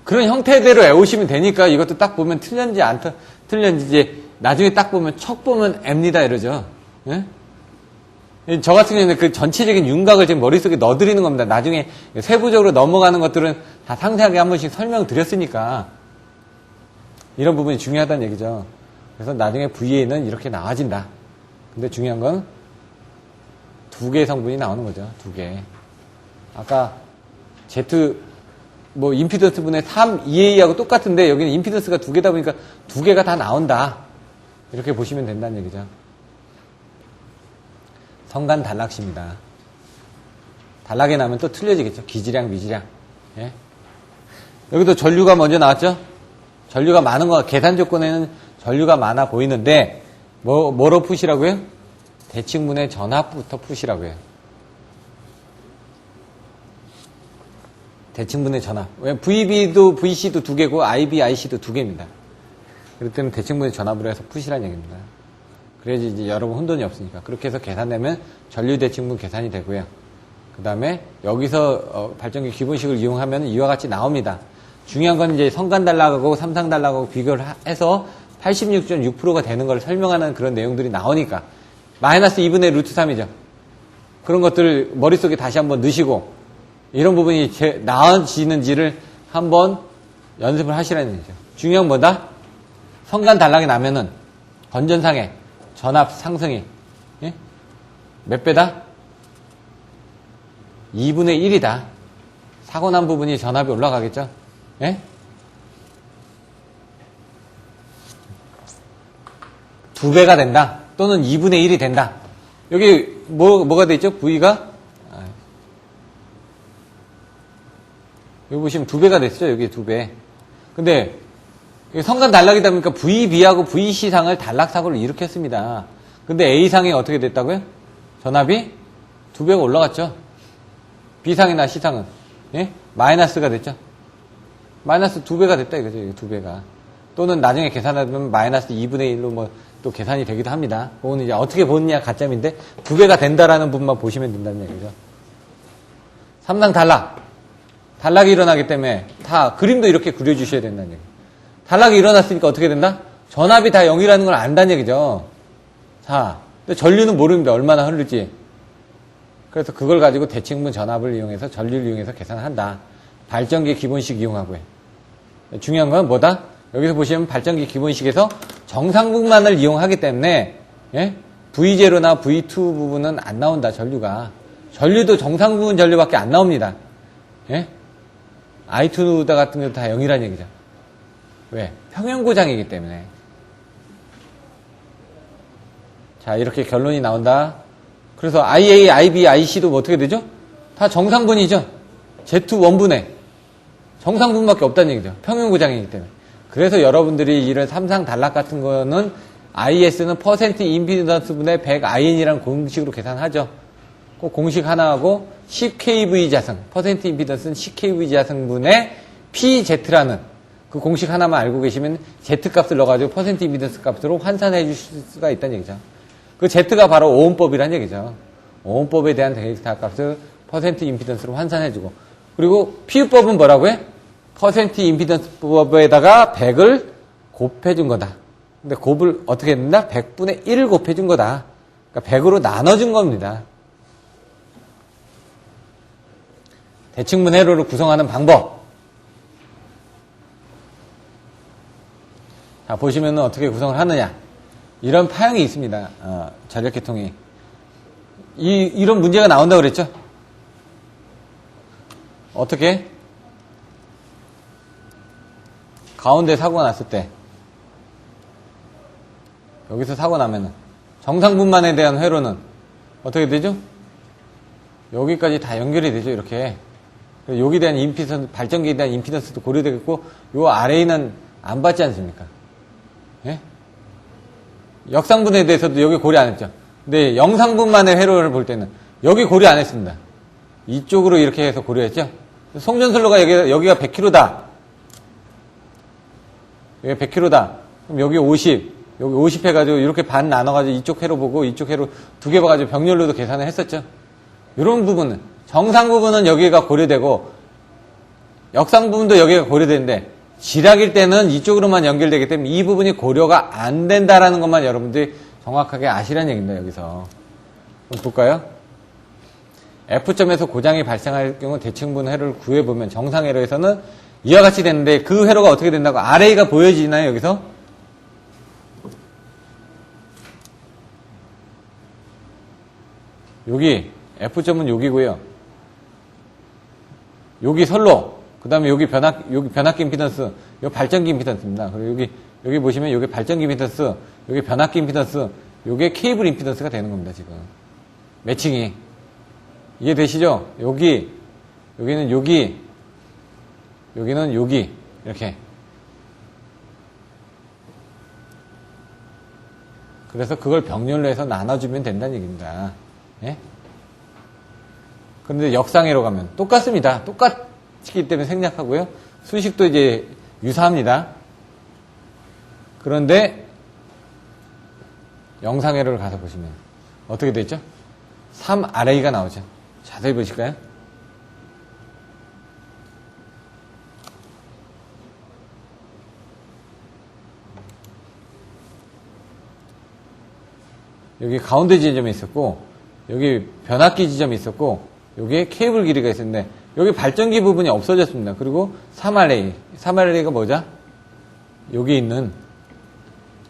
그런 형태대로 외우시면 되니까 이것도 딱 보면 틀렸는지 안 틀렸는지 이제 나중에 딱 보면 척 보면 M니다 이러죠. 예? 저 같은 경우는 그 전체적인 윤곽을 지금 머릿속에 넣어드리는 겁니다. 나중에 세부적으로 넘어가는 것들은 다 상세하게 한 번씩 설명드렸으니까 이런 부분이 중요하다는 얘기죠. 그래서 나중에 VA는 이렇게 나와진다. 근데 중요한 건 두 개의 성분이 나오는 거죠. 두 개. 아까 임피던스 분의 3EA하고 똑같은데 여기는 임피던스가 두 개다 보니까 두 개가 다 나온다. 이렇게 보시면 된다는 얘기죠. 성간 단락시입니다. 단락에 나면 또 틀려지겠죠. 기지량, 미지량. 예? 여기도 전류가 먼저 나왔죠? 전류가 많은 거, 계산 조건에는 전류가 많아 보이는데, 뭐로 푸시라고요? 대칭분의 전압부터 푸시라고 해요. 대칭분의 전압. 왜 VB도 VC도 두 개고 IB, IC도 두 개입니다. 그럴 때는 대칭분의 전압으로 해서 푸시라는 얘기입니다. 그래야지 이제 여러분 혼돈이 없으니까. 그렇게 해서 계산되면 전류 대칭분 계산이 되고요. 그 다음에 여기서 발전기 기본식을 이용하면 이와 같이 나옵니다. 중요한 건 이제 성간 단락하고 삼상 단락하고 비교를 해서 86.6%가 되는 걸 설명하는 그런 내용들이 나오니까 마이너스 2분의 루트 3이죠. 그런 것들 머릿속에 다시 한번 넣으시고 이런 부분이 나아지는지를 한번 연습을 하시라는 얘기죠. 중요한 건 뭐다? 성간 단락이 나면은 건전상의 전압 상승이 몇 배다? 2분의 1이다. 사고 난 부분이 전압이 올라가겠죠? 예? 2배가 된다. 또는 2분의 1이 된다. 여기 뭐가 돼 있죠? V가? 여기 보시면 2배가 됐죠? 여기 2배. 근데 성간 단락이다 보니까 VB하고 VC상을 단락사고를 일으켰습니다. 근데 A상이 어떻게 됐다고요? 전압이 2배가 올라갔죠. B상이나 C상은 예? 마이너스가 됐죠. 마이너스 2배가 됐다 이거죠. 2배가. 또는 나중에 계산하면 마이너스 2분의 1로 뭐 또 계산이 되기도 합니다. 그거는 이제 어떻게 보느냐 가점인데 2배가 된다라는 부분만 보시면 된다는 얘기죠. 3상 단락. 단락이 일어나기 때문에 다 그림도 이렇게 그려주셔야 된다는 얘기죠. 단락이 일어났으니까 어떻게 된다? 전압이 다 0이라는 걸 안다는 얘기죠. 자, 근데 전류는 모릅니다. 얼마나 흐를지. 그래서 그걸 가지고 대칭분 전압을 이용해서 전류를 이용해서 계산을 한다. 발전기 기본식 이용하고요. 중요한 건 뭐다? 여기서 보시면 발전기 기본식에서 정상분만을 이용하기 때문에 예? V0나 V2 부분은 안 나온다. 전류가. 전류도 정상부분 전류밖에 안 나옵니다. 예? I2 같은 것도 다 0이라는 얘기죠. 왜? 평형고장이기 때문에. 자, 이렇게 결론이 나온다. 그래서 IA, IB, IC도 뭐 어떻게 되죠? 다 정상분이죠. Z 원분의 정상분밖에 없다는 얘기죠. 평형고장이기 때문에. 그래서 여러분들이 이런 삼상 단락 같은 거는 IS는 퍼센트 임피던스 분의 100IN이라는 공식으로 계산하죠. 꼭 공식 하나 하고 10kV 자승, 퍼센트 임피던스는 10kV 자승분의 PZ라는 그 공식 하나만 알고 계시면 Z 값을 넣어가지고 퍼센트 임피던스 값으로 환산해 주실 수가 있다는 얘기죠. 그 Z가 바로 오음법이라는 얘기죠. 오음법에 대한 데이터 값을 퍼센트 임피던스로 환산해주고, 그리고 피우법은 뭐라고 해? 퍼센트 임피던스 법에다가 100을 곱해준 거다. 근데 곱을 어떻게 했나? 100분의 1을 곱해준 거다. 그러니까 100으로 나눠준 겁니다. 대칭분 회로를 구성하는 방법. 자, 보시면은 어떻게 구성을 하느냐. 이런 파형이 있습니다. 전력계통이. 이런 문제가 나온다고 그랬죠? 어떻게? 가운데 사고가 났을 때, 여기서 사고 나면은, 정상분만에 대한 회로는 어떻게 되죠? 여기까지 다 연결이 되죠, 이렇게. 여기에 대한 임피던스, 발전기에 대한 임피던스도 고려되겠고, 요 아래에는 안 받지 않습니까? 예? 역상분에 대해서도 여기 고려 안 했죠. 근데 영상분만의 회로를 볼 때는 여기 고려 안 했습니다. 이쪽으로 이렇게 해서 고려했죠. 송전솔로가 여기가 100kg다. 여기 100kg다. 그럼 여기 50, 여기 50 해가지고 이렇게 반 나눠가지고 이쪽 회로 보고 이쪽 회로 두 개 봐가지고 병렬로도 계산을 했었죠. 이런 부분은, 정상 부분은 여기가 고려되고 역상 부분도 여기가 고려되는데 지략일 때는 이쪽으로만 연결되기 때문에 이 부분이 고려가 안 된다라는 것만 여러분들이 정확하게 아시라는 얘기입니다. 여기서 한번 볼까요? F점에서 고장이 발생할 경우 대칭분 회로를 구해보면 정상 회로에서는 이와 같이 되는데 그 회로가 어떻게 된다고? RA가 보여지나요? 여기서? 여기 F점은 여기고요. 여기 선로, 그 다음에 여기 변압기 임피던스, 여기 발전기 임피던스입니다. 그리고 여기 보시면 여기 발전기 임피던스, 여기 변압기 임피던스, 여기 케이블 임피던스가 되는 겁니다, 지금. 매칭이. 이해되시죠? 여기는 여기, 여기는 여기, 이렇게. 그래서 그걸 병렬로 해서 나눠주면 된다는 얘기입니다. 예? 그런데 역상회로 가면 똑같습니다. 똑같기 때문에 생략하고요. 수식도 이제 유사합니다. 그런데 영상회로를 가서 보시면 어떻게 되죠? 3RA가 나오죠. 자세히 보실까요? 여기 가운데 지점이 있었고, 여기 변압기 지점이 있었고, 여기에 케이블 길이가 있었는데, 여기 발전기 부분이 없어졌습니다. 그리고 3RA. 3RA가 뭐죠? 여기 있는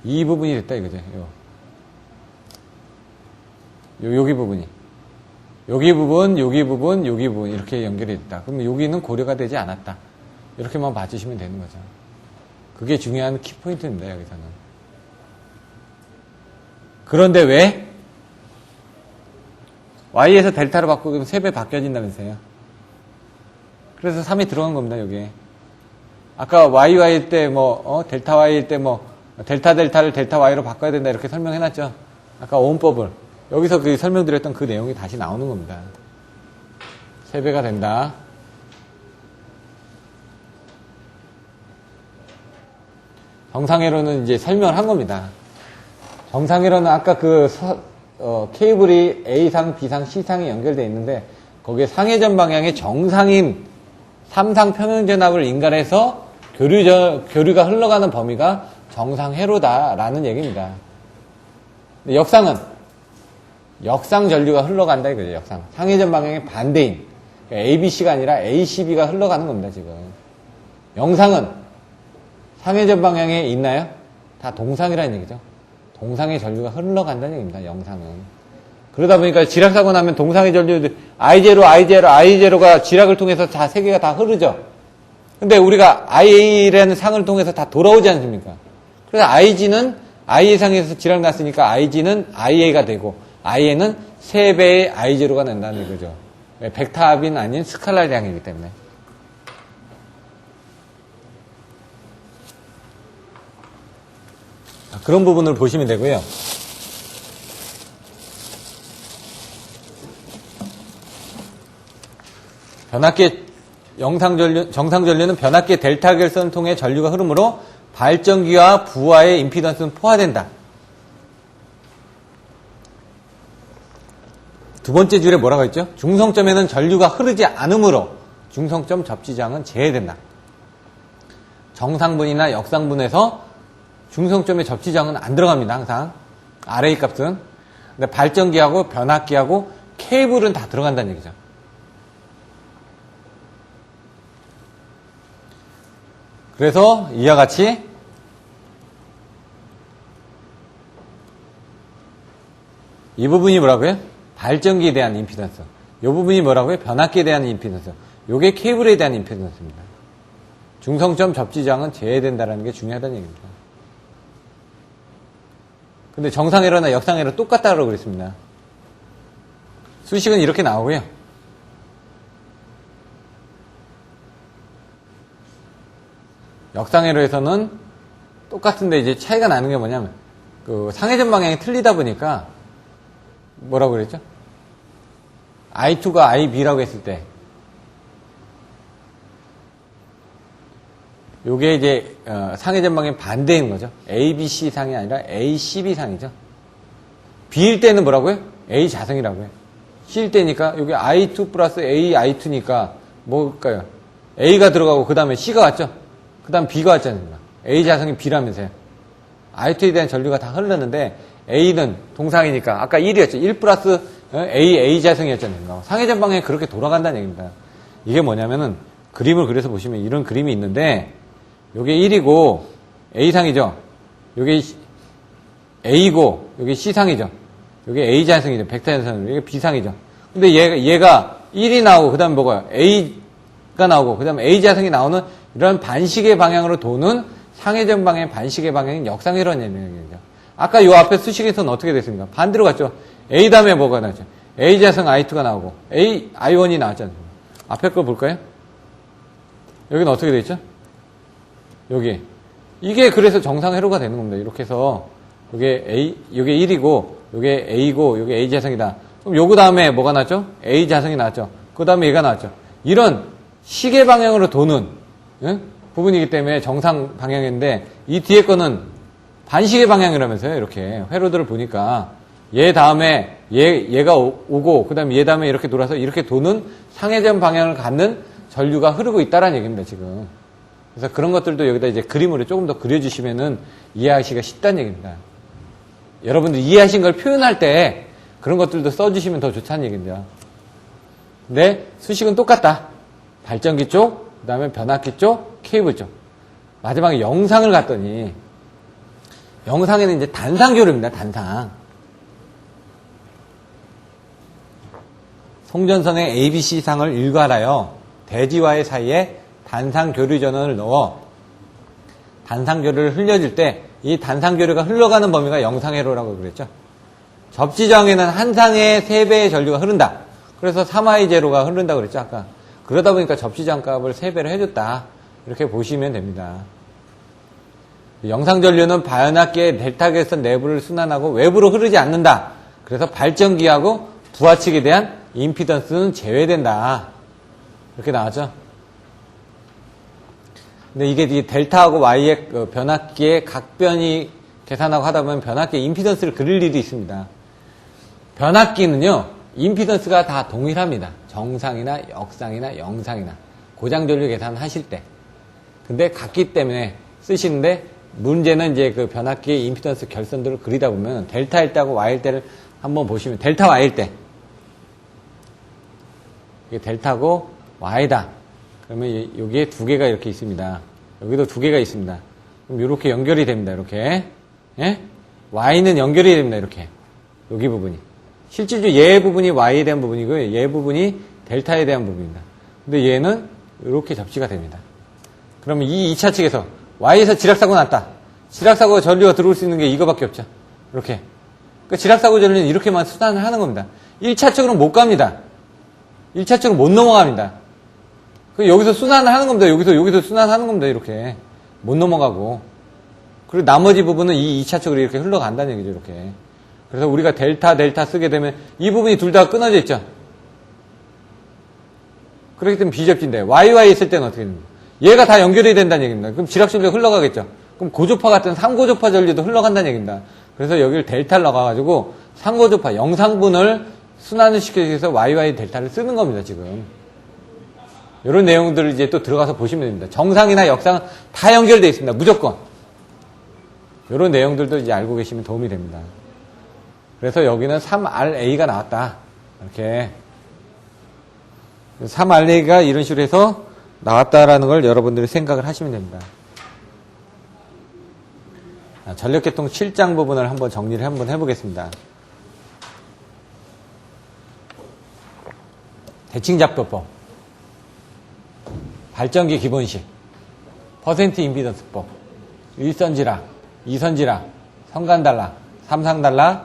이 부분이 됐다 이거죠. 여기 부분이. 여기 부분, 여기 부분, 여기 부분 이렇게 연결이 됐다. 그러면 여기는 고려가 되지 않았다. 이렇게만 봐주시면 되는 거죠. 그게 중요한 키포인트입니다. 여기서는. 그런데 왜? Y에서 델타로 바꾸면 3배 바뀌어진다면서요. 그래서 3이 들어간 겁니다, 여기에. 아까 YY일 때 델타 Y일 때 델타 델타를 델타 Y로 바꿔야 된다 이렇게 설명해놨죠. 아까 오음법을. 여기서 그 설명드렸던 그 내용이 다시 나오는 겁니다. 3배가 된다. 정상회로는 이제 설명을 한 겁니다. 정상회로는 아까 케이블이 A상, B상, C상이 연결되어 있는데 거기에 상회전 방향의 정상인 3상 평형전압을 인간해서 교류가 흘러가는 범위가 정상회로다라는 얘기입니다. 근데 역상은 역상 전류가 흘러간다 이거죠. 역상. 상회전 방향의 반대인 그러니까 ABC가 아니라 ACB가 흘러가는 겁니다. 지금. 영상은 상회전 방향에 있나요? 다 동상이라는 얘기죠. 동상의 전류가 흘러간다는 얘기입니다. 영상은. 그러다 보니까 지락사고 나면 동상의 전류 I0가 지락을 통해서 다 세 개가 다 흐르죠. 근데 우리가 IA라는 상을 통해서 다 돌아오지 않습니까? 그래서 I의 상에서 지락 났으니까 IG는 IA가 되고 IA는 3배의 I0가 된다는 거죠. 벡터합인 아닌 스칼라량이기 때문에. 그런 부분을 보시면 되고요. 정상전류는 변압기의 델타 결선을 통해 전류가 흐르므로 발전기와 부하의 임피던스는 포화된다. 두 번째 줄에 뭐라고 했죠? 중성점에는 전류가 흐르지 않으므로 중성점 접지장은 제외된다. 정상분이나 역상분에서 중성점의 접지장은 안 들어갑니다. 항상 RA 값은. 근데 발전기하고 변압기하고 케이블은 다 들어간다는 얘기죠. 그래서 이와 같이 이 부분이 뭐라고요? 발전기에 대한 임피던스. 이 부분이 뭐라고요? 변압기에 대한 임피던스. 이게 케이블에 대한 임피던스입니다. 중성점 접지장은 제외된다는 게 중요하다는 얘기입니다. 근데 정상회로나 역상회로 똑같다고 그랬습니다. 수식은 이렇게 나오고요. 역상회로에서는 똑같은데 이제 차이가 나는 게 뭐냐면 그 상회전 방향이 틀리다 보니까 뭐라고 그랬죠? I2가 IB라고 했을 때 요게 이제 상회전 방향 반대인 거죠. ABC 상이 아니라 ACB 상이죠. B일 때는 뭐라고요? A 자성이라고요. C일 때니까 여기 I2 플러스 A I2니까 뭘까요? A가 들어가고 그 다음에 C가 왔죠. 그 다음 B가 왔잖아요. A 자성이 B라면서요. I2에 대한 전류가 다 흘렀는데 A는 동상이니까 아까 1이었죠. 1 플러스 A 자성이었잖아요. 상회전 방향이 그렇게 돌아간다는 얘기입니다. 이게 뭐냐면은 그림을 그려서 보시면 이런 그림이 있는데 요게 1이고 A상이죠. 요게 A고 요게 C상이죠. 요게 A 자성이죠. 벡터 자성이죠. 요게 B상이죠. 근데 얘가 1이 나오고 그다음에 뭐가 A가 나오고 그다음에 A 자성이 나오는 이런 반시계 방향으로 도는 상회전 방향의 반시계 방향인 역상회로라는 얘기죠. 아까 요 앞에 수식에서는 어떻게 됐습니까? 반대로 갔죠. A 다음에 뭐가 나왔죠? A 자성 I2가 나오고 A I1이 나왔잖아요. 앞에 거 볼까요? 여기는 어떻게 돼 있죠? 여기. 이게 그래서 정상회로가 되는 겁니다. 이렇게 해서 요게 1이고, 요게 A고, 요게 A 자성이다. 그럼 요거 다음에 뭐가 나왔죠? A 자성이 나왔죠. 그 다음에 얘가 나왔죠. 이런 시계 방향으로 도는, 응? 부분이기 때문에 정상 방향인데, 이 뒤에 거는 반시계 방향이라면서요. 이렇게 회로들을 보니까. 얘 다음에 얘가 오고, 그 다음에 얘 다음에 이렇게 돌아서 이렇게 도는 상회전 방향을 갖는 전류가 흐르고 있다라는 얘기입니다, 지금. 그래서 그런 것들도 여기다 이제 그림으로 조금 더 그려주시면은 이해하기가 쉽다는 얘기입니다. 여러분들 이해하신 걸 표현할 때 그런 것들도 써주시면 더 좋다는 얘기입니다. 근데 수식은 똑같다. 발전기 쪽, 그 다음에 변압기 쪽, 케이블 쪽. 마지막에 영상을 갔더니, 영상에는 이제 단상교류입니다, 단상. 송전선의 ABC 상을 일괄하여 대지와의 사이에 단상교류 전원을 넣어 단상교류를 흘려줄 때 이 단상교류가 흘러가는 범위가 영상회로라고 그랬죠. 접지정에는 한 상에 3배의 전류가 흐른다. 그래서 3I 제로가 흐른다고 그랬죠, 아까. 그러다 보니까 접지정 값을 3배로 해줬다. 이렇게 보시면 됩니다. 영상전류는 바연압기의 델타계선 내부를 순환하고 외부로 흐르지 않는다. 그래서 발전기하고 부하 측에 대한 임피던스는 제외된다. 이렇게 나왔죠. 근데 이게 델타하고 Y의 변압기의 각변이 계산하고 하다 보면 변압기의 임피던스를 그릴 일이 있습니다. 변압기는요, 임피던스가 다 동일합니다. 정상이나 역상이나 영상이나. 고장전류 계산하실 때. 근데 같기 때문에 쓰시는데, 문제는 이제 그 변압기의 임피던스 결선들을 그리다 보면 델타일 때하고 Y일 때를 한번 보시면, 델타 Y일 때. 이게 델타고 Y다. 그러면 여기에 2개가 이렇게 있습니다. 여기도 2개가 있습니다. 그럼 이렇게 연결이 됩니다. 이렇게. 예? Y는 연결이 됩니다. 이렇게. 여기 부분이. 실질적으로 얘 부분이 Y에 대한 부분이고요. 얘 부분이 델타에 대한 부분입니다. 근데 얘는 이렇게 접지가 됩니다. 그러면 이 2차 측에서 Y에서 지락사고 났다. 지락사고 전류가 들어올 수 있는 게 이거밖에 없죠. 이렇게. 그 지락사고 전류는 이렇게만 수단을 하는 겁니다. 1차 측으로는 못 갑니다. 1차 측으로 못 넘어갑니다. 여기서 순환을 하는 겁니다. 여기서 순환하는 겁니다. 이렇게. 못 넘어가고. 그리고 나머지 부분은 이 2차 측으로 이렇게 흘러간다는 얘기죠. 이렇게. 그래서 우리가 델타 쓰게 되면 이 부분이 둘 다 끊어져 있죠. 그렇기 때문에 비접지인데 YY 있을 때는 어떻게 됩니까? 얘가 다 연결이 된다는 얘기입니다. 그럼 지락전류가 흘러가겠죠. 그럼 고조파 같은 상고조파 전류도 흘러간다는 얘기입니다. 그래서 여기를 델타를 넣어가지고 상고조파 영상분을 순환을 시켜서 위해서 YY 델타를 쓰는 겁니다. 지금. 이런 내용들을 이제 또 들어가서 보시면 됩니다. 정상이나 역상은 다 연결되어 있습니다. 무조건. 이런 내용들도 이제 알고 계시면 도움이 됩니다. 그래서 여기는 3RA가 나왔다. 이렇게. 3RA가 이런 식으로 해서 나왔다라는 걸 여러분들이 생각을 하시면 됩니다. 전력계통 7장 부분을 한번 정리를 한번 해보겠습니다. 대칭잡도법, 발전기 기본식, 퍼센트 임피던스법, 1선지락, 2선지락, 성간단락, 3상단락,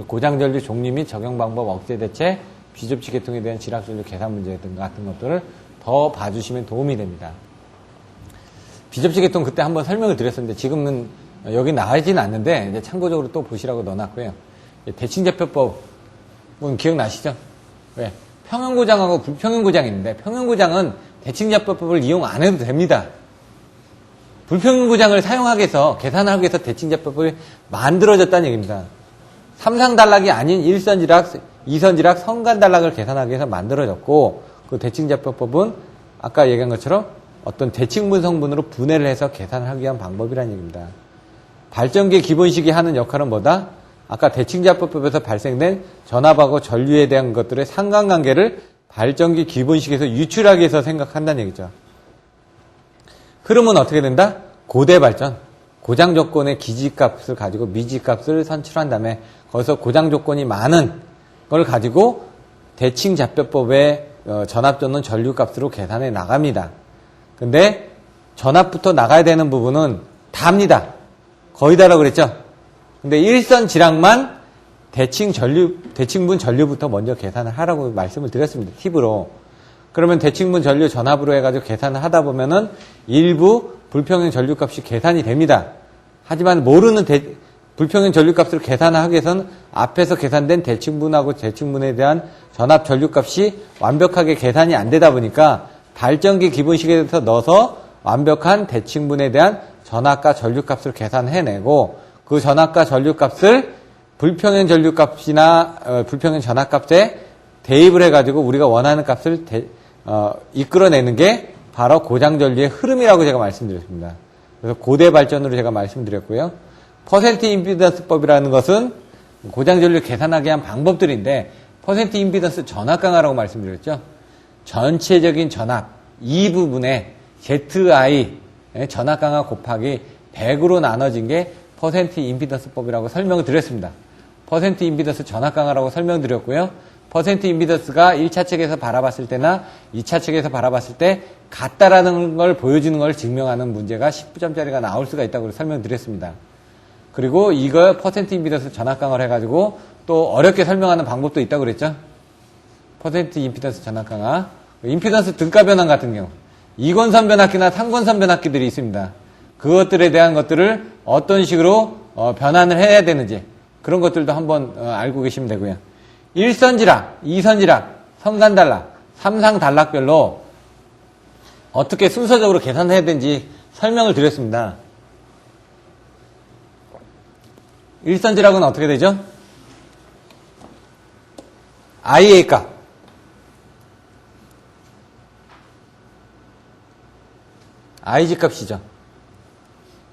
고장전류 종류 및 적용방법 억제대책, 비접지 계통에 대한 지락전류 계산 문제 등 같은 것들을 더 봐주시면 도움이 됩니다. 비접지 계통 그때 한번 설명을 드렸었는데 지금은 여기 나와있지는 않는데 이제 참고적으로 또 보시라고 넣어놨고요. 대칭잡표법은 기억나시죠? 왜? 평형고장하고 불평형고장이 있는데 평형고장은 대칭잡표법을 이용 안 해도 됩니다. 불평형고장을 사용하기 위해서 계산하기 위해서 대칭잡표법이 만들어졌다는 얘기입니다. 3상단락이 아닌 1선지락, 2선지락, 성간단락을 계산하기 위해서 만들어졌고 그 대칭잡표법은 아까 얘기한 것처럼 어떤 대칭분 성분으로 분해를 해서 계산을 하기 위한 방법이라는 얘기입니다. 발전기의 기본식이 하는 역할은 뭐다? 아까 대칭잡표법에서 발생된 전압하고 전류에 대한 것들의 상관관계를 발전기 기본식에서 유출하기 위해서 생각한다는 얘기죠. 흐름은 어떻게 된다? 고대 발전. 고장 조건의 기지값을 가지고 미지값을 선출한 다음에 거기서 고장 조건이 많은 걸 가지고 대칭잡표법의 전압전원 전류값으로 계산해 나갑니다. 근데 전압부터 나가야 되는 부분은 다입니다. 거의 다라고 그랬죠? 근데 1선 지락만 대칭분 전류부터 먼저 계산을 하라고 말씀을 드렸습니다. 팁으로. 그러면 대칭분 전류 전압으로 해가지고 계산을 하다 보면은 일부 불평형 전류값이 계산이 됩니다. 하지만 모르는 불평행 전류값을 계산하기 위해서는 앞에서 계산된 대칭분하고 대칭분에 대한 전압 전류값이 완벽하게 계산이 안 되다 보니까 발전기 기본식에 대해서 넣어서 완벽한 대칭분에 대한 전압과 전류값을 계산해내고 그 전압과 전류값을 불평행 전류값이나 불평행 전압값에 대입을 해가지고 우리가 원하는 값을 이끌어내는 게 바로 고장전류의 흐름이라고 제가 말씀드렸습니다. 그래서 고대 발전으로 제가 말씀드렸고요. 퍼센트 임피던스법이라는 것은 고장전류 계산하기 위한 방법들인데 퍼센트 임피던스 전압 강화라고 말씀드렸죠. 전체적인 전압 이 부분에 ZI 전압 강화 곱하기 100으로 나눠진 게 퍼센트 임피던스법이라고 설명을 드렸습니다. 퍼센트 임피던스 전압 강화라고 설명드렸고요. 퍼센트 임피던스가 1차 책에서 바라봤을 때나 2차 책에서 바라봤을 때 같다라는 걸 보여주는 걸 증명하는 문제가 19점짜리가 나올 수가 있다고 설명드렸습니다. 그리고 이거 퍼센트 임피던스 전압 강화를 해가지고 또 어렵게 설명하는 방법도 있다고 그랬죠. 퍼센트 임피던스 전압 강화. 임피던스 등가 변환 같은 경우 이권선 변압기나 상권선 변압기들이 있습니다. 그것들에 대한 것들을 어떤 식으로 변환을 해야 되는지 그런 것들도 한번 알고 계시면 되고요. 1선지락, 2선지락, 선간단락, 3상 단락별로 어떻게 순서적으로 계산해야 되는지 설명을 드렸습니다. 1선지락은 어떻게 되죠? IA 값. IG 값이죠.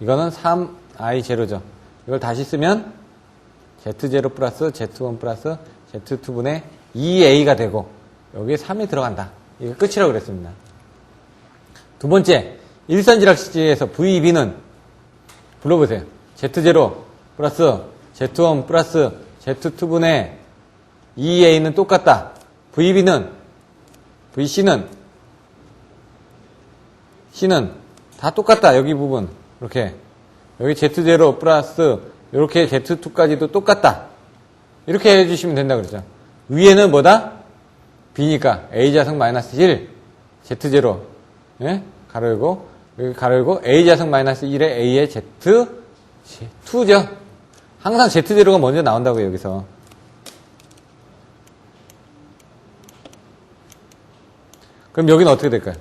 이거는 3I0죠. 이걸 다시 쓰면 Z0 플러스 Z1 플러스 Z2분의 2A가 되고 여기에 3이 들어간다. 이게 끝이라고 그랬습니다. 두 번째, 일선지락시에서 VB는 불러보세요. Z0 플러스 Z1 플러스 Z2분의 2A는 똑같다. VB는 VC는 C는 다 똑같다. 여기 부분 이렇게 여기 Z0 플러스 이렇게 Z2까지도 똑같다. 이렇게 해주시면 된다 그랬죠. 위에는 뭐다? B니까 A자승 마이너스 1 Z0 예? 가로 열고 여기 가로 열고 A자승 마이너스 1에 A의 Z2죠. 항상 Z0가 먼저 나온다고요. 여기서 그럼 여기는 어떻게 될까요?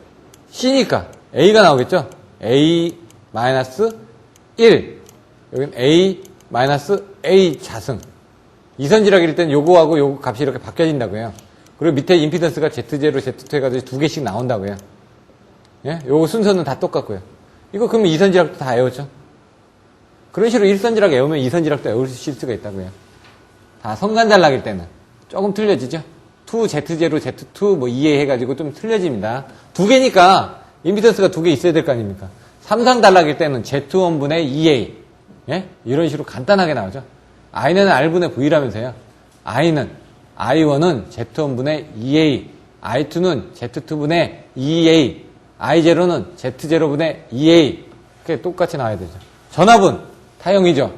C니까 A가 나오겠죠? A 마이너스 1 여기는 A 마이너스 A 자승 이선지락일 땐 요거하고 요거 값이 이렇게 바뀌어진다고요. 그리고 밑에 임피던스가 Z0, Z2 해가지고 두 개씩 나온다고요. 예? 요거 순서는 다 똑같고요. 이거 그러면 이선지락도 다 외웠죠? 그런 식으로 1선지락 외우면 2선지락도 외우실 수가 있다고요. 다 성간단락일 때는 조금 틀려지죠? 2Z0, Z2 뭐 2A 해가지고 좀 틀려집니다. 두 개니까 임피던스가 두 개 있어야 될 거 아닙니까? 3상단락일 때는 Z1분의 2A 예? 이런 식으로 간단하게 나오죠. I는 R분의 V라면서요. I1은 Z1분의 2A, I2는 Z2분의 2A, I0는 Z0분의 2A. 그게 똑같이 나와야 되죠. 전압은 타형이죠.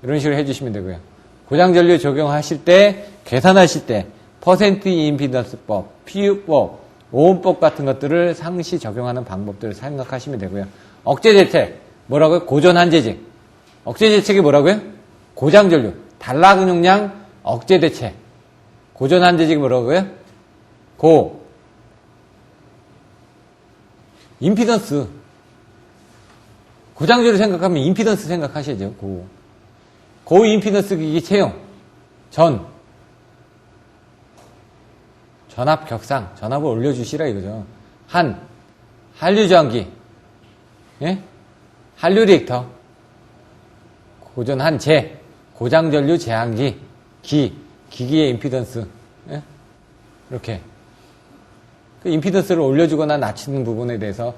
이런 식으로 해주시면 되고요. 고장전류 적용하실 때, 계산하실 때, 퍼센트 임피던스법, PU법, 오음법 같은 것들을 상시 적용하는 방법들을 생각하시면 되고요. 억제대책, 뭐라고요? 고전한제직. 억제대책이 뭐라고요? 고장전류, 단락용량 억제대책. 고전한제직이 뭐라고요? 임피던스. 고장전류 생각하면 임피던스 생각하셔야죠. 고임피던스 기기 채용. 전압 격상. 전압을 올려주시라 이거죠. 한류저항기. 예? 한류 리액터. 고전한제. 고장전류 제한기. 기기의 임피던스. 예? 이렇게. 그 임피던스를 올려주거나 낮추는 부분에 대해서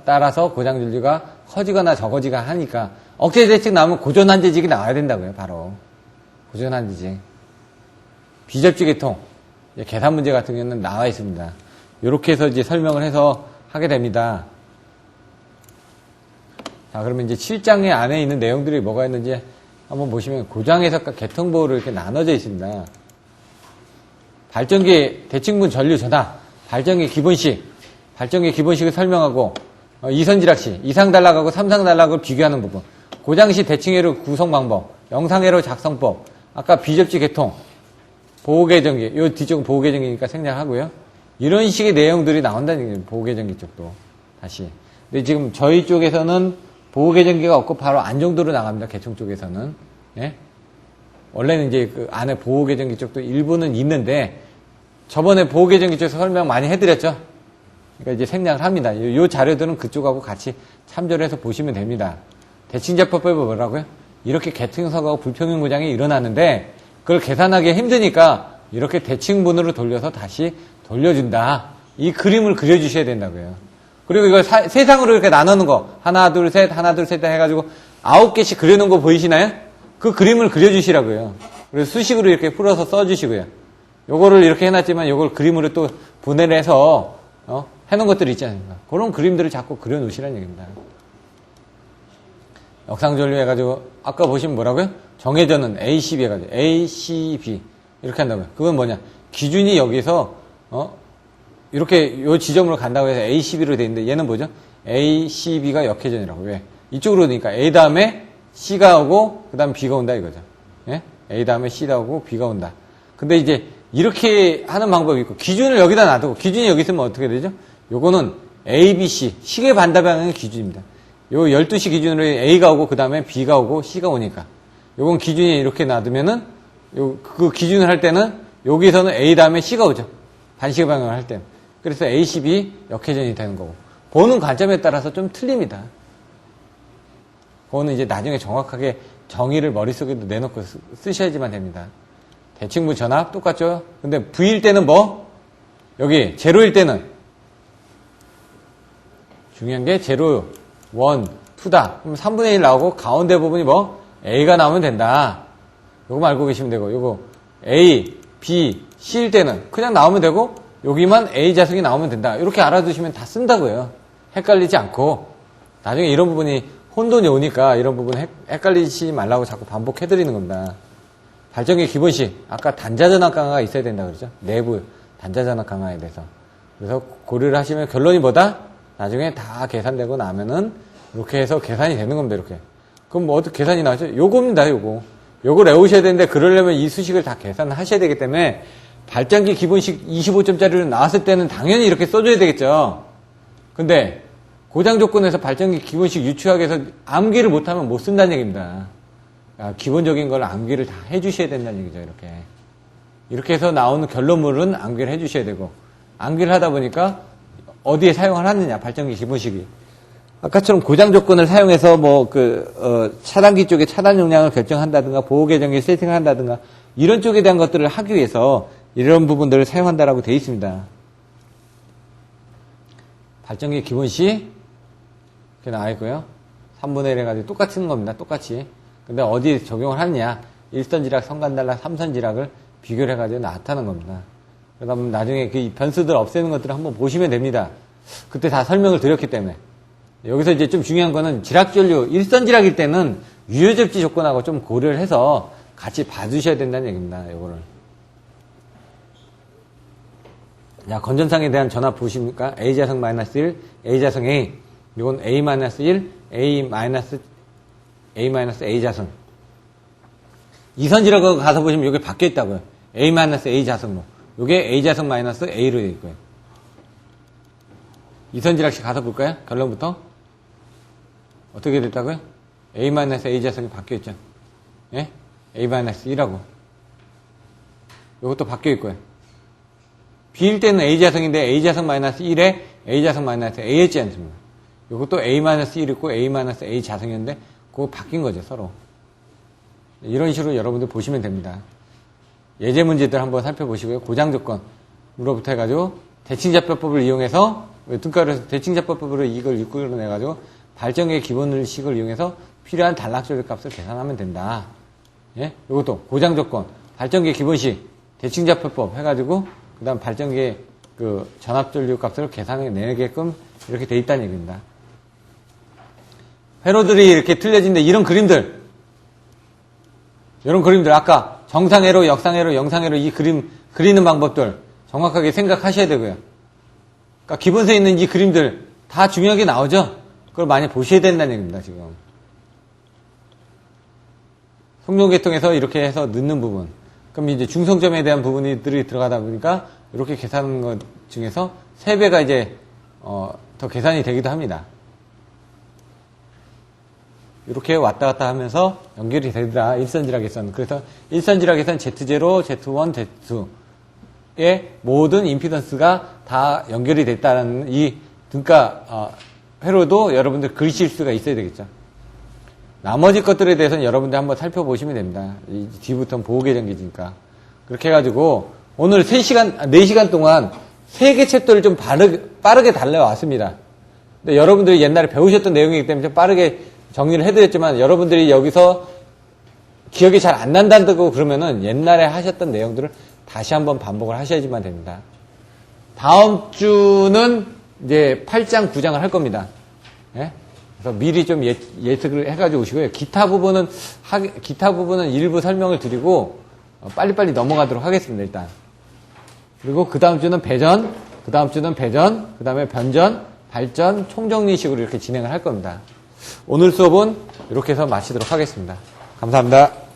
따라서 고장전류가 커지거나 적어지가 하니까 억제대책 나오면 고전한제직이 나와야 된다고요. 바로 고전한제직. 비접지 계통 계산 문제 같은 경우는 나와 있습니다. 이렇게 해서 이제 설명을 해서 하게 됩니다. 자, 그러면 이제 7장의 안에 있는 내용들이 뭐가 있는지 한번 보시면 고장해석과 개통보호로 이렇게 나눠져 있습니다. 발전기 대칭분 전류 전압, 발전기 기본식을 설명하고 2선지락시, 2상 단락하고 3상 단락을 비교하는 부분, 고장시 대칭회로 구성 방법, 영상회로 작성법, 아까 비접지 개통, 보호계정기, 요 뒤쪽은 보호계정기니까 생략하고요. 이런 식의 내용들이 나온다는 얘기예요. 보호계정기 쪽도. 다시. 근데 지금 저희 쪽에서는 보호계정기가 없고 바로 안정도로 나갑니다. 개총 쪽에서는. 예? 원래는 이제 그 안에 보호계정기 쪽도 일부는 있는데, 저번에 보호계정기 쪽에서 설명 많이 해드렸죠? 그러니까 이제 생략을 합니다. 요 자료들은 그쪽하고 같이 참조를 해서 보시면 됩니다. 대칭자법법이 뭐라고요? 이렇게 개통사고하고 불평형 고장이 일어나는데, 그걸 계산하기 힘드니까 이렇게 대칭분으로 돌려서 다시 돌려준다. 이 그림을 그려주셔야 된다고요. 그리고 이걸 세상으로 이렇게 나누는 거, 하나, 둘, 셋 해가지고 9개씩 그려놓은 거 보이시나요? 그 그림을 그려주시라고요. 그래서 수식으로 이렇게 풀어서 써주시고요. 요거를 이렇게 해놨지만 요걸 그림으로 또 분해를 해서, 해놓은 것들이 있지 않습니까? 그런 그림들을 자꾸 그려놓으시라는 얘기입니다. 역상전류 해가지고, 아까 보시면 뭐라고요? 정해전은 ACB 해가지고, ACB. 이렇게 한다고요. 그건 뭐냐? 기준이 여기서, 이렇게 요 지점으로 간다고 해서 ACB로 돼 있는데, 얘는 뭐죠? ACB가 역회전이라고. 왜? 이쪽으로 오니까 A 다음에 C가 오고, 그 다음에 B가 온다 이거죠. 예? A 다음에 C가 오고, B가 온다. 근데 이제, 이렇게 하는 방법이 있고, 기준을 여기다 놔두고, 기준이 여기 있으면 어떻게 되죠? 요거는 A, B, C. 시계 반대방향의 기준입니다. 요 12시 기준으로 A가 오고, 그 다음에 B가 오고, C가 오니까. 요건 기준이 이렇게 놔두면은, 그 기준을 할 때는, 여기서는 A 다음에 C가 오죠. 반시계 방향을 할 때는. 그래서 ACB 역회전이 되는 거고. 보는 관점에 따라서 좀 틀립니다. 그거는 이제 나중에 정확하게 정의를 머릿속에도 내놓고 쓰셔야지만 됩니다. 대칭분 전압 똑같죠? 근데 V일 때는 뭐? 여기 제로일 때는 중요한 게 제로, 원, 투다. 그럼 3분의 1 나오고 가운데 부분이 뭐? A가 나오면 된다. 요거만 알고 계시면 되고, 요거 A, B, C일 때는 그냥 나오면 되고 여기만 A 자석이 나오면 된다. 이렇게 알아두시면 다 쓴다고요. 헷갈리지 않고. 나중에 이런 부분이 혼돈이 오니까 이런 부분 헷갈리지 말라고 자꾸 반복해드리는 겁니다. 발전기 기본식. 아까 단자전압 강화가 있어야 된다 그러죠. 내부 단자전압 강화에 대해서. 그래서 고려를 하시면 결론이 뭐다? 나중에 다 계산되고 나면은 이렇게 해서 계산이 되는 겁니다. 이렇게. 그럼 뭐 어떻게 계산이 나오죠? 요겁니다. 요거. 요걸 외우셔야 되는데 그러려면 이 수식을 다 계산하셔야 되기 때문에 발전기 기본식 25점짜리로 나왔을 때는 당연히 이렇게 써줘야 되겠죠. 근데 고장 조건에서 발전기 기본식 유추하기 위해서 암기를 못하면 못 쓴다는 얘기입니다. 기본적인 걸 암기를 다 해주셔야 된다는 얘기죠. 이렇게 해서 나오는 결론물은 암기를 해주셔야 되고, 암기를 하다 보니까 어디에 사용을 하느냐, 발전기 기본식이. 아까처럼 고장 조건을 사용해서 차단기 쪽에 차단 용량을 결정한다든가, 보호계정기 세팅을 한다든가, 이런 쪽에 대한 것들을 하기 위해서 이런 부분들을 사용한다라고 되어 있습니다. 발전기 기본식, 이렇게 나와 있고요. 3분의 1 해가지고 똑같은 겁니다. 똑같이. 근데 어디에 적용을 하느냐, 1선지락, 선간달락, 3선지락을 비교를 해가지고 나타나는 겁니다. 그러다 보면 나중에 그 변수들 없애는 것들을 한번 보시면 됩니다. 그때 다 설명을 드렸기 때문에. 여기서 이제 좀 중요한 거는 지락전류, 1선지락일 때는 유효접지 조건하고 좀 고려를 해서 같이 봐주셔야 된다는 얘기입니다. 요거를. 자, 건전상에 대한 전압 보십니까? A자성 -1, A자성 A. 이건 A-1, A-A자성. 2선지라고 가서 보시면 이게 바뀌어 있다고요. A-A 자성로. 이게 A자성 -A로 되어 있고요. 2선지락씩 가서 볼까요? 결론부터. 어떻게 됐다고요? A-A 자성이 바뀌어 있죠. 예? A-1하고. 이것도 바뀌어 있고요. B일 때는 A자성인데 A자성 -1에 A자성 -A 했지 않습니까? 이것도 A-1 있고 A-A 자성이었는데 그거 바뀐 거죠, 서로. 이런 식으로 여러분들 보시면 됩니다. 예제 문제들 한번 살펴보시고요. 고장 조건으로부터 해가지고 대칭자표법을 이용해서 등가루에서 대칭자표법으로 이걸 이끌어내가지고 발전기의 기본식을 이용해서 필요한 단락전류 값을 계산하면 된다. 예? 이것도 고장 조건, 발전기의 기본식, 대칭자표법 해가지고 그 다음 발전기의 그 전압전류 값을 계산해내게끔 이렇게 돼 있다는 얘기입니다. 회로들이 이렇게 틀려진데 이런 그림들, 아까 정상회로, 역상회로, 영상회로 이 그림 그리는 방법들 정확하게 생각하셔야 되고요. 그러니까 기본서에 있는 이 그림들 다 중요하게 나오죠? 그걸 많이 보셔야 된다는 얘기입니다, 지금. 성명계통에서 이렇게 해서 넣는 부분. 그럼 이제 중성점에 대한 부분들이 들어가다 보니까 이렇게 계산하는 것 중에서 3배가 이제, 더 계산이 되기도 합니다. 이렇게 왔다 갔다 하면서 연결이 되더라. 일선지락에서는. 그래서 일선지락에서는 Z0, Z1, Z2의 모든 임피던스가 다 연결이 됐다는 이 등가 회로도 여러분들 그리실 수가 있어야 되겠죠. 나머지 것들에 대해서는 여러분들 한번 살펴보시면 됩니다. 이 뒤부터는 보호계정기지니까. 그렇게 해가지고 오늘 4시간 동안 3개 챕터를 좀 빠르게 달려왔습니다. 근데 여러분들이 옛날에 배우셨던 내용이기 때문에 좀 빠르게 정리를 해드렸지만 여러분들이 여기서 기억이 잘 안 난다고 그러면은 옛날에 하셨던 내용들을 다시 한번 반복을 하셔야지만 됩니다. 다음 주는 이제 8장, 9장을 할 겁니다. 예? 그래서 미리 좀 예측을 해가지고 오시고요. 기타 부분은 일부 설명을 드리고 빨리빨리 넘어가도록 하겠습니다, 일단. 그리고 그 다음 주는 배전, 그 다음 주는 배전, 그 다음에 변전, 발전, 총정리식으로 이렇게 진행을 할 겁니다. 오늘 수업은 이렇게 해서 마치도록 하겠습니다. 감사합니다.